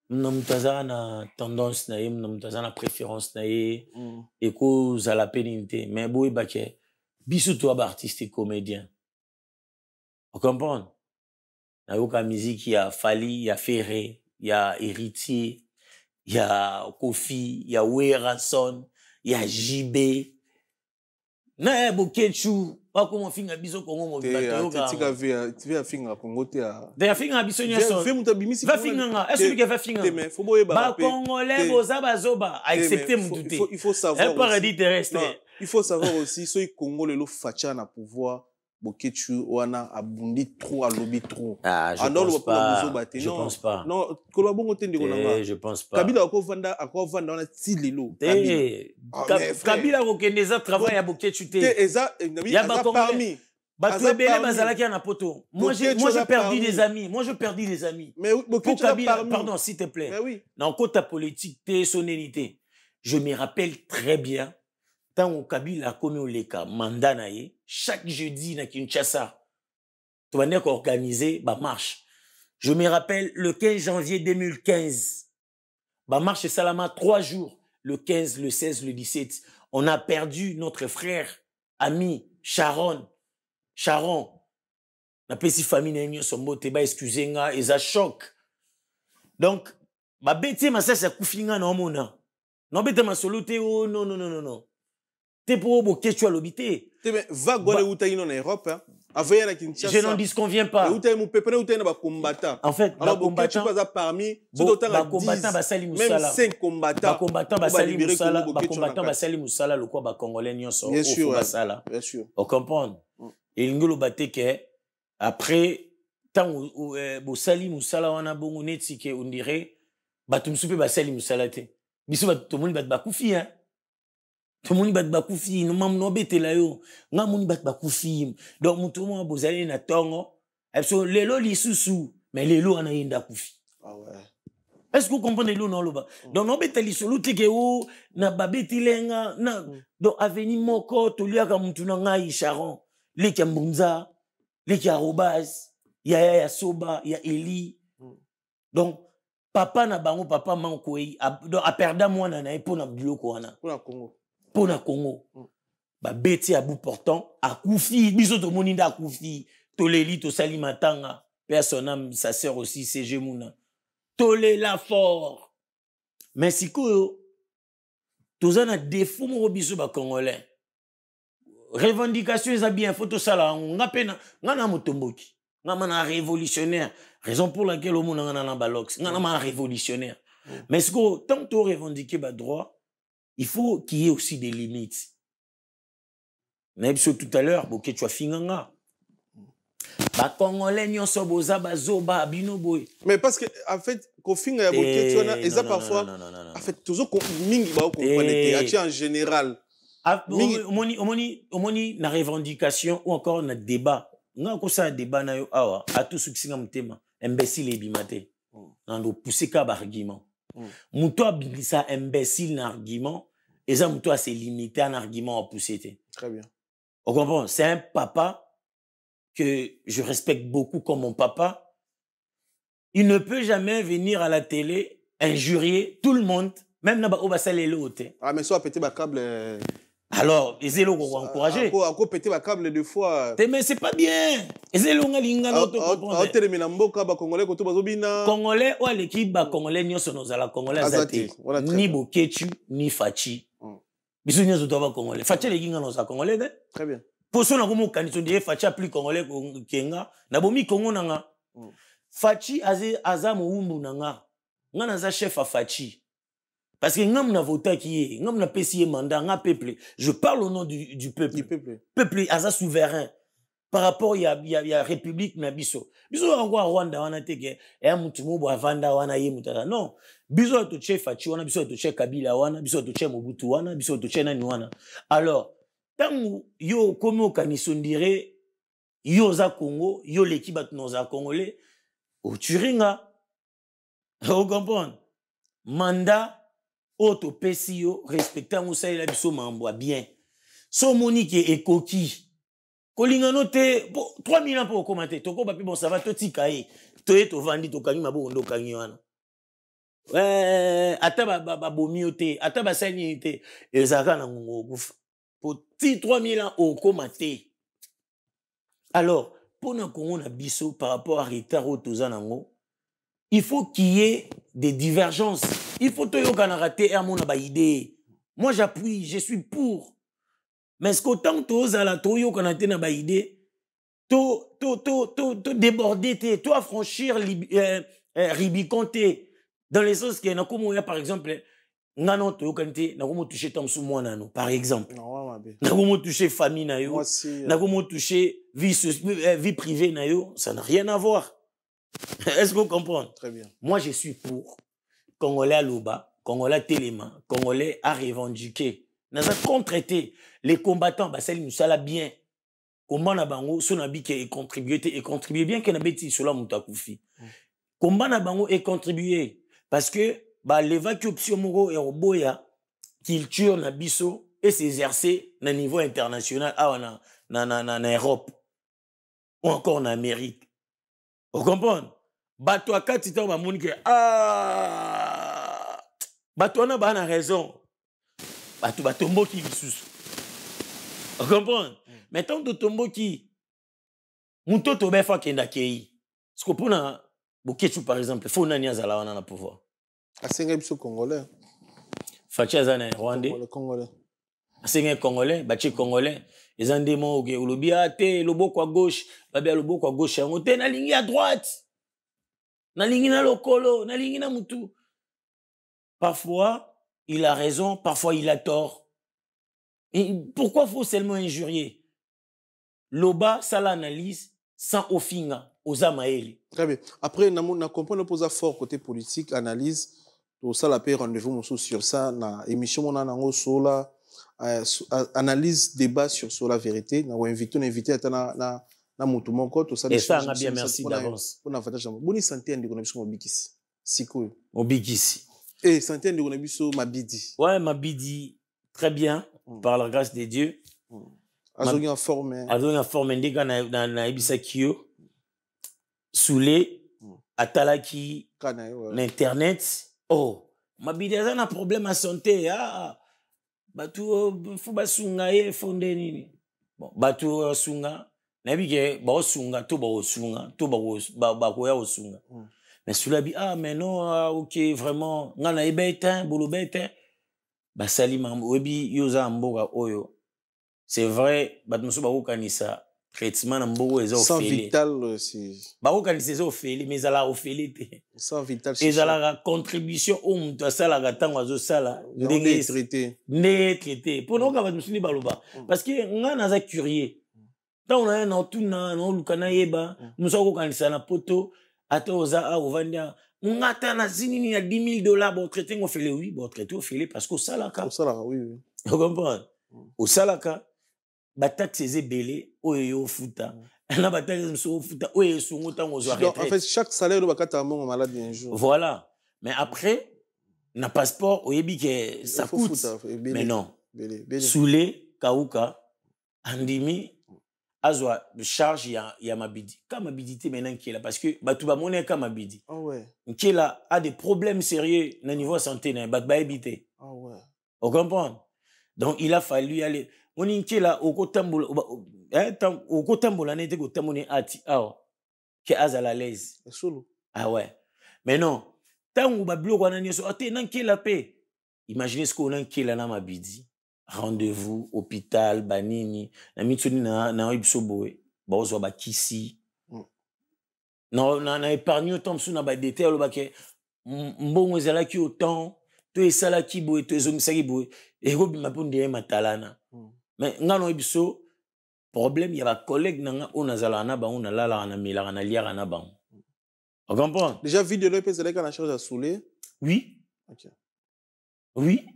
Nam na tendance na nam na préférence na et cause à la pénité mais boy baké bisu toi artiste et comédien vous comprenez na yoka musique il y a Fali il y a Ferré il y a Héritier il y a Kofi, il y a Werason, il y a JB. Na Bokechu, pas comment finga biso Congo mo
bato. Tu vas finga Congo te a.
De finga biso nyoso.
Fais muta bimisi.
Va finga, est-ce que va finga? Ba Congolais boza bazoba, a accepter mutute.
Il faut savoir.
Un paradis terrestre.
Il faut savoir aussi ceux Congo le facha na pouvoir. Bokechu wana abundi trop à lobby trop.
Ah, je pense pas. Je pense pas.
Non, kolabongo tende konanga.
Je pense pas.
Kabila akovanda wana tilelo.
Kabila kokendeza travail à Bokechu te.
Eza parmi.
Batouebele bazalaki na poto. Moi j'ai perdu des amis. Moi je perdu des amis.
Mais Bokechu Kabila,
pardon s'il te plaît.
Mais oui.
Dans côté politique te sonérité. Je me rappelle très bien. Tant au Kabila comme au Leka mandat na ye, chaque jeudi na Kinshasa tu vas organiser ba marche. Je me rappelle le 15 janvier 2015 ba marche Salama 3 jours, le 15, le 16, le 17. On a perdu notre frère, ami Sharon. Na pesi famille na nyo sombo te ba excuser nga eza choc. Donc ba beti ma ça kufinga na omona. Non beti ma solote oh non. T'es pour Bokechu à l'obité.
Va gole utaino en Europe, hein. Avec la Kinshasa.
Je n'en disconviens pas.
Utaino pepene utaino ba combattant.
En fait,
alors Bokechu pas parmi
ba combattant ba Sali Moussala.
Même 5 combattants.
Ba combattant ba Sali Moussala, ba combattant ba Sali Moussala le quoi ba congolais nyonso
au
Fubasala.
Bien sûr.
On comprend. Et ngolo baté que après tant bo Sali Moussala wana bongo neti que on dirait ba tumsupe ba Sali Moussala te. Biso ba to moni ba kufi hein. Tout le monde bat bakufi, nous m'en nobete là yo, nga moni bat bakufi. Donc mon tout le monde bozali na tongo, so lelo li susu, mais lelo ana yinda kufi.
Ah ouais.
Est-ce que vous comprenez lelo non loba? Donc nobete li solo teke o na babeti lenga na donc aveni moko to liaka mutu na ngai Sharon, le Kiambunza, le Kiarobas, ya Soba, ya Eli. Donc papa na bango papa mankoi donc a perda moi na na pour na biloko wana.
Pour la Congo.
Pour la Congo, ba beti à bout portant, à Koufi, biso to moninda Koufi, Toleli to Salimatanga, personne sa sœur aussi, c'est Gemouna. Tolé la fort. Mais si ko, tous en a défaut mon biso ba Congolais. Revendication is bien, photo sala, on a peine, ngana motomboki, ngana révolutionnaire. Raison pour laquelle au monde ngana balox, ngana révolutionnaire. Mais si ko, tant que tu revendiquer ba droit, il faut qu'il y ait aussi des limites. Mais tout à l'heure, tu as finganga. Ba Congolais nyonso boza bazoba bino boy.
Mais parce que en fait, kofinga ya boke tu as ça parfois. En fait, toujours mingi ba comprendre en général.
Omoni na revendication ou encore na débat. Nga ko sa débat na yo awa a tout succès mutema imbécile et bimate. Nando pousser ka ba argument. Mouto abisa imbécile un argument et ça mouto s'est limité à un argument à pousser.
Très bien.
On comprend, c'est un papa que je respecte beaucoup comme mon papa. Il ne peut jamais venir à la télé injurier tout le monde, même na ba obasale l'autre.
Ah mais soit péter ba câble.
Alors, les élos vont encourager.
Encore péter ma câble deux fois.
Mais c'est pas bien. Les élos nga linga no to comprendre.
Terminer mboka ba congolais ko to bazobina.
Congolais ou l'équipe ba congolais nyonso nozala congolais azati. Ni Bokechu ni Fachi. Biso nyonso to ba congolais. Fachi le kinga noza congolais de.
Très bien.
Poso na komo kanito de Fachi plus congolais kenga na bomi Congo nanga. Fachi aza muumbu nanga. Nga naza chef a Fachi. Parce que ngam na vota qui est, ngam na pesi mandat, nga peuple. Je parle au nom du peuple.
Du peuple.
Peuple asa souverain. Par rapport il y a république na biso. Biso encore Rwanda wana teke e mutu mo avanda wana ye mutata. Non. Biso to chef Fachi wana, biso to chef Kabila wana, biso to chef Mobutu wana, biso to chef nani wana. Alors, tant yo komo kanisondire yo za Congo, yo l'équipe za congolais au Turinga. Vous comprenez? Mandat auto pesio respectant Moussa et la biso mambo bien. So monique et coquille. Kolingano te 3000 ans pour commenter. Toko bapi bon ça va to tikaye. Toye to vandi to kangi mabo ndo kangi wana. Ata ba bomiote, ata ba sanité ezaka na ngongo kufa. Pour 3000 ans au commenter. Alors, pour na Congo na biso par rapport à retard au tozanango, il faut qu'il y ait des divergences. Il faut que tu aies une idée. Moi, j'appuie, je suis pour. Mais est-ce qu'autant que tu as une idée, tu déborder, tu affranchir Rubicon, dans les sens que, par exemple, non, tu as touché ton sous-moi, par exemple. Tu as touché famille, tu as touché vie privée, ça n'a rien à voir. Est-ce que vous comprenez?
Très bien.
Moi, je suis pour Congolais à Loba, Congolais à Téléma, Congolais à revendiquer. Nous avons contre-traité les combattants, ça nous sala bien. Combat na bango, son abi qui est contribué bien que na beti sur la moutakoufi. Combat na bango est contribué parce que l'évacuation moro et roboya culture na biso et s'exercer na niveau international na Europe ou encore en Amérique. Vous comprenez? Bato a kati ta ba moni que bato na ba na raison. Bato mboki lisusu. Vous comprenez? Mais tant que tomboki muto to befa kenda kei. Ce que pour na bokechu par exemple, faut na niazala wana na pouvoir.
Asenga biso congolais.
Facha zana rwandais.
Congolais.
Asenga congolais, bachi congolais. Les andemo ke ulobi ate loboko à gauche, babia loboko à gauche yango te na lingi à droite. Na lingi na lokolo, na lingi na mutu. Parfois, il a raison, parfois il a tort. Et pourquoi faut seulement injurier? Loba, ça l'analyse sans ofinga, aux amaeli.
Très bien. Après, on comprend le fort côté politique, analyse, tout ça, la paix, rendez-vous sur ça, na émission, on a un sola, analyse, débat sur la vérité, on a invité à na mutumoko, tout ça.
Et ça, on a bien merci d'avance.
On a fait ça. Bonne santé, on a vu Mobikisi. Siko.
Mobikisi.
Et santé, on a vu Mabidi.
Ouais, Mabidi, très bien, par la grâce de Dieu.
Azogi en forme.
Azogi en forme, ndika na ebisa kiyo. Soulé, atalaki, na internet. Oh, Mabidi a un problème à santé. Ah, batu, faut basunga ye fonde nini. Bon, batu sunga. Nabi ke ba osunga, to ba osunga, to ba koya osunga. Mais celui-là dit ah mais non, ok vraiment, ngana ebeta, bolo beta. Ba salima obi yoza mboga oyo. C'est vrai, batmuso ba kokanisa traitement na mbogo ezo
sans
ofeli.
vital si
ba kokanisa ezo ofeli mais ala ofeli te.
Sans vital
c'est la contribution au mutu asala gatango azo sala
ndenge traité.
Ne traité. Pour nous ka batmuso ni baloba parce que ngana za curieux. Tant on a un autouna no lukana yeba, muso kokanisa na poto atoza a ovania ngata na zinini ya $10,000 bon traité ngo fele oui, bon traité au fele parce que salaka.
Au salaka oui oui.
Vous comprenez? Au salaka batak ces belé oyo futa na batak so futa oyo sungo tango zo retraite.
En fait chaque salaire do bakata mongo malade un jour.
Voilà. Mais après na passeport oyebi que ça coûte. Mais non. Soulé kauka andimi azwa charge ya mabidi. Ka mabidi te maintenant qui est là parce que batu ba monnaie ka mabidi.
Ah ouais.
Qui là a des problèmes sérieux na niveau santé na bat ba habiter.
Ah ouais.
Vous comprenez? Donc il a fallu aller on est là au kotambola au kotambola n'était ko tamone ati awa que azala l'aise. Ah ouais. Mais non, tant ba bloko wana nyoso ate nan kila pe. Imaginez ce qu'on a kila na mabidi. Rendez-vous hôpital banini na mituni na ibso boy ba ozo ba kisi. Non na épargne tom suna ba déter lo ba ke mbongo ezala ki autant to esala ki boy to ezongisa ki boy et robima ponde matalana. Mais ngano ibiso problème il y a ba collègue nanga onazala na ba on lala na milaka na liara na ba. On comprend?
Déjà vidéo le pèse la charge à souler.
Oui.
OK.
Oui.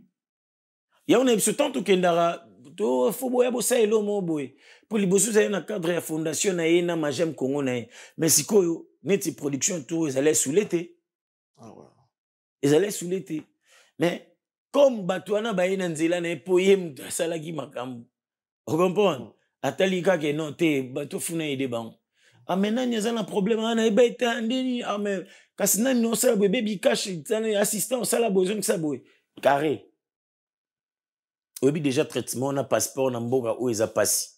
Il y a on ibiso tant to kendara to fo boya bo sa elo mo boy. Pour liboso ça na cadre ya fondation na yena majem Congo na. Mais sikoyo neti production to ezalait sous l'été.
Ah ouais.
Ezalait sous l'été. Mais comme Batouana Baïna Nzela n'est poème de Salagi Makam. Vous comprenez? Atalika que non, te bateau funa et des bancs. Ah, maintenant, il y a un problème. Ah, mais Kassina, non, ça, baby cash, assistant, ça, la besoin que ça, boy. Carré. Oui, déjà, traitement, on a passeport, on a mboga, où ils a passé.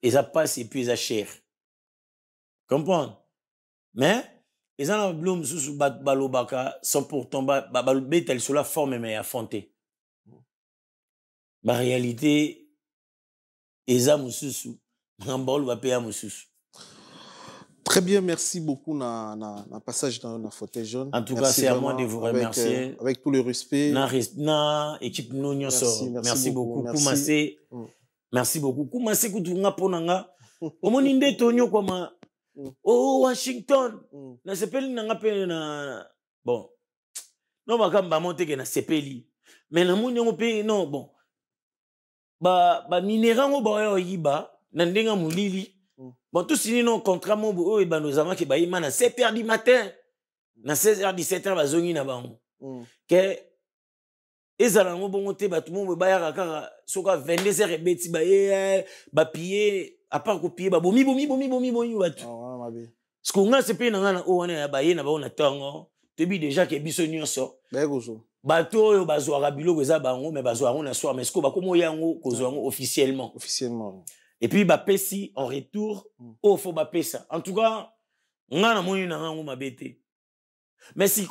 Ils a passé et puis ils a cher. Comprendre? Mais, eza na bilo mosusu balobaka sans pourtant balobetali sur la forme mais ya fonte réalité eza mosusu ngamba oloba pe ya mosusu.
Très bien, merci beaucoup na passage dans la fauteuil jaune.
En tout cas, c'est à moi de vous remercier.
Avec tout le respect.
Na équipe merci beaucoup. Koumase. Merci beaucoup. Koumase kutunga ponanga. Omoni nde tonyo koma. Oh Washington. Na sepeli nanga pe na bon. Non bakamba monte ke na sepeli. Mais na moni ngo pe non bon. Ba minerango ba yo yiba na ndenga mulili. Bon, tout signé non contrat mon beau et nos amants qui baillent à 7h du matin, na 16h 17h bazongi na bango. Que ezalango bon te ba tout le monde ba ya soka 22h et beti ba piller à part copier ba bomi batu. Ce qu'on a c'est pe na o wana ya baye na ba on tango te bi déjà que biso nyonso. Ba gozo. Bato yo bazwa biloko eza bango mais bazwa on na soir mais ce ko ba komo yango kozwa officiellement. Et puis, Bapesi, en retour, oh, faut Bapesa. En tout cas, on a moyen de ma bête. Mais si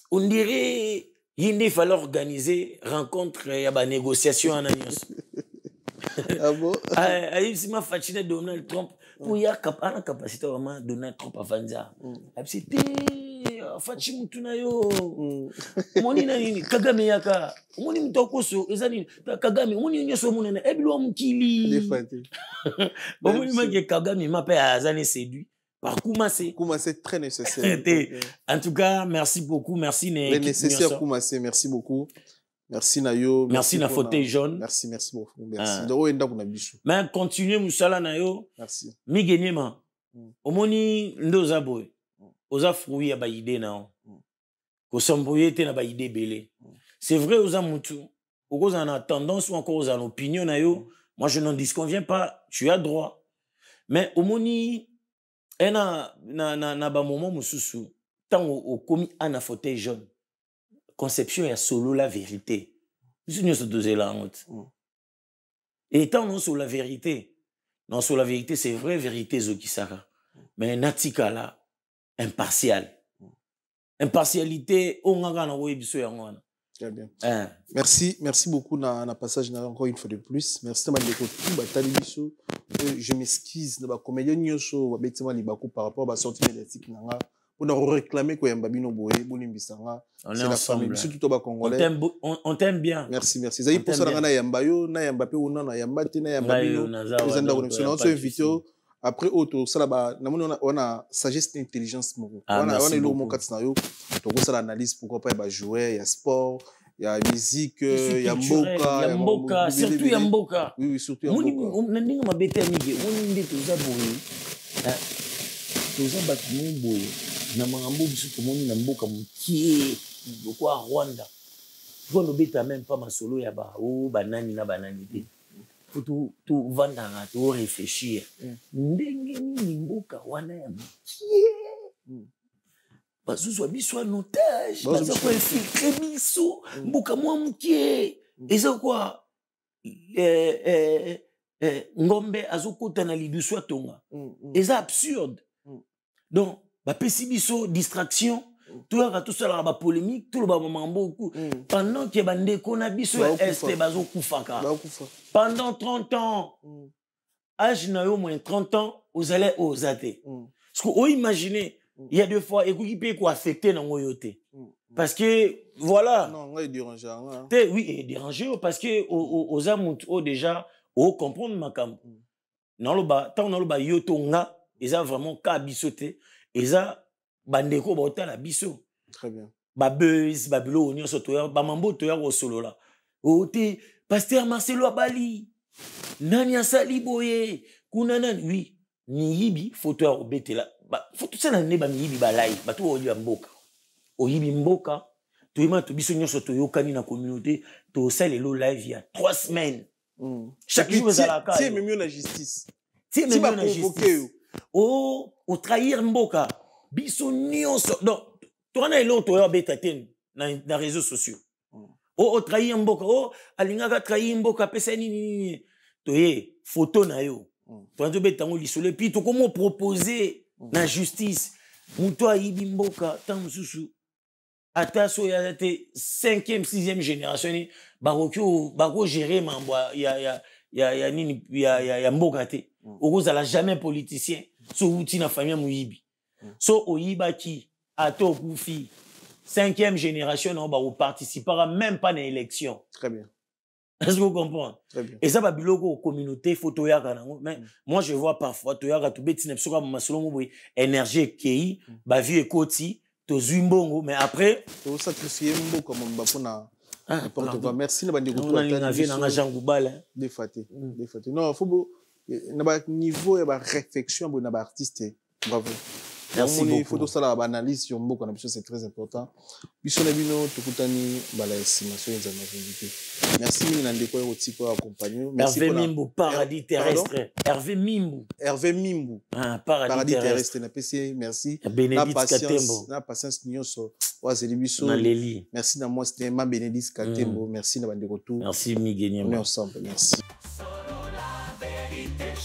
on dirait qu'il fallait organiser rencontre, il y a des négociations en alliance.
Ah bon?
Si ma fatine de Donald Trump, pour y avoir la capacité vraiment Donald Trump à Vanza. C'était Fachi Mutuna yo. Moni na nini Kagame yaka. Moni mtokoso ezani Kagame moni nyoso munene ebilo mukili.
Defante.
Bon moni mange Kagame m'a pas azani séduit par Koumase.
Koumase très nécessaire.
En tout cas, merci beaucoup, merci
nécessaire Koumase, merci beaucoup. Merci Nayo.
Merci na fauteuil jaune.
Merci beaucoup. Merci. Donc enda kuna biso.
Mais continuez musala Nayo.
Merci.
Migenyema. Omoni ndoza boy. Oza fruit ya ba idée na ko samboye te na ba idée belé. C'est vrai oza mutu. Oza na tendance ou encore oza na opinion na yo. Moi je n'en disconviens pas, tu as droit. Mais omoni ena na ba moment mususu tant au komi ana fauteuil jaune. Conception ya solo la vérité. Biso nyo so doze la honte. Et tant non sur la vérité. Non sur la vérité c'est vrai vérité zo kisaka. Mais natika là impartial. Impartialité, on a
très bien. Merci beaucoup na passage encore une fois de plus. Merci je m'excuse na comédien nyoso babetima libako par rapport à sortie médiatique nanga. On a réclamé ko yambabino boye bonimbisanga. C'est la famille surtout to ba congolais.
On t'aime bien.
Merci. Zayi pour ça na yambayo na yambape ona na yambate na yambabino. Nous avons invité. Après auto ça là on a sagesse et intelligence moko on a le mot katsnayo to ko ça l'analyse pourquoi pas y jouer il y a sport il y a musique il y a mboka
surtout il y a mboka
oui surtout il y a mboka
on ndinga mabete amige on ndi toza boye toza batu boye na mangambo biso to moni na mboka mukie kwa Rwanda faut no beta même pas masolo ya ba o banani na banani te. Faut tout vendre, tout réfléchir. Ndenge ni mboka wana ya mkie. Bazo zwa biso en otage, bazo ko infiltrer biso mboka mwa mkie. Eza quoi ngombe azokota na liduso atonga. Eza absurde. Donc ba pesi biso distraction. Tout ça la polémique, tout le mambo pendant que bandeko na biso est bazo kufaka. Pendant 30 ans, âge na yo moins 30 ans, vous allez aux athées. Parce que vous imaginez, il y a deux fois et qui peut quoi affecter dans ngoyoté. Parce que voilà.
Non, on est dérangé.
Oui, dérangé parce que aux amont déjà au comprendre makam. Non le ba, tant non le ba yoto nga, ils a vraiment ka bisoté, ils a bandeko bota la biso.
Très bien.
Ba buzz, ba bilo onyo soto ba mambo to ya ko solo la. O te pasteur Marcelo Abali. Nani asali boye. Kuna nani oui. Ni yibi photo ya obete la. Ba photo ça na ne ba mi yibi ba live. Ba to o yibi mboka. O yibi mboka. To yima to biso nyoso to yokani na communauté to sale lo live il y a 3 semaines.
Chaque jour za la c'est même la justice.
C'est même la justice. O trahir mboka. Biso nyonso donc toi na elo to ya beta ten na réseaux sociaux o trahir mboka o alingaka trahir mboka pesa nini to ye photo na yo Prenons betango lisole puis to comment proposer na justice muto ayibi mboka tant mususu ata so ya te 5e 6e génération ni bako gérer mambo ya nini ya mboka te okozala jamais politicien so uti na famille muyibi so oyiba ki ato kufi 5e génération on va participera même pas à l'élection.
Très bien.
Est-ce que vous comprenez?
Très bien.
Et ça va biloko communauté photo ya kanango mais moi je vois parfois to ya to betina psoka masolo mo énergie kei ba vie ekoti to zumbongo mais après
to sacrifier mboko mamba pona n'importe quoi. Merci na bandi ko
on a vu na Jean Goubal
des faté non faut na ba niveau ya ba réflexion na ba artiste. Bravo.
Merci beaucoup.
Il faut tout ça la analyse sur mboko na biso c'est très important. Biso na bino tukutani bala estimation za invité. Merci na ndeko yo tiko accompagner. Merci
Hervé Mimbu paradis terrestre. Hervé Mimbu. Ah paradis terrestre
na PC merci.
Na
patience nyonso wa zelibiso. Merci na moi c'était ma Bénédicte Katembo. Merci na bandeko tout.
Merci Miguel.
On est ensemble. Merci.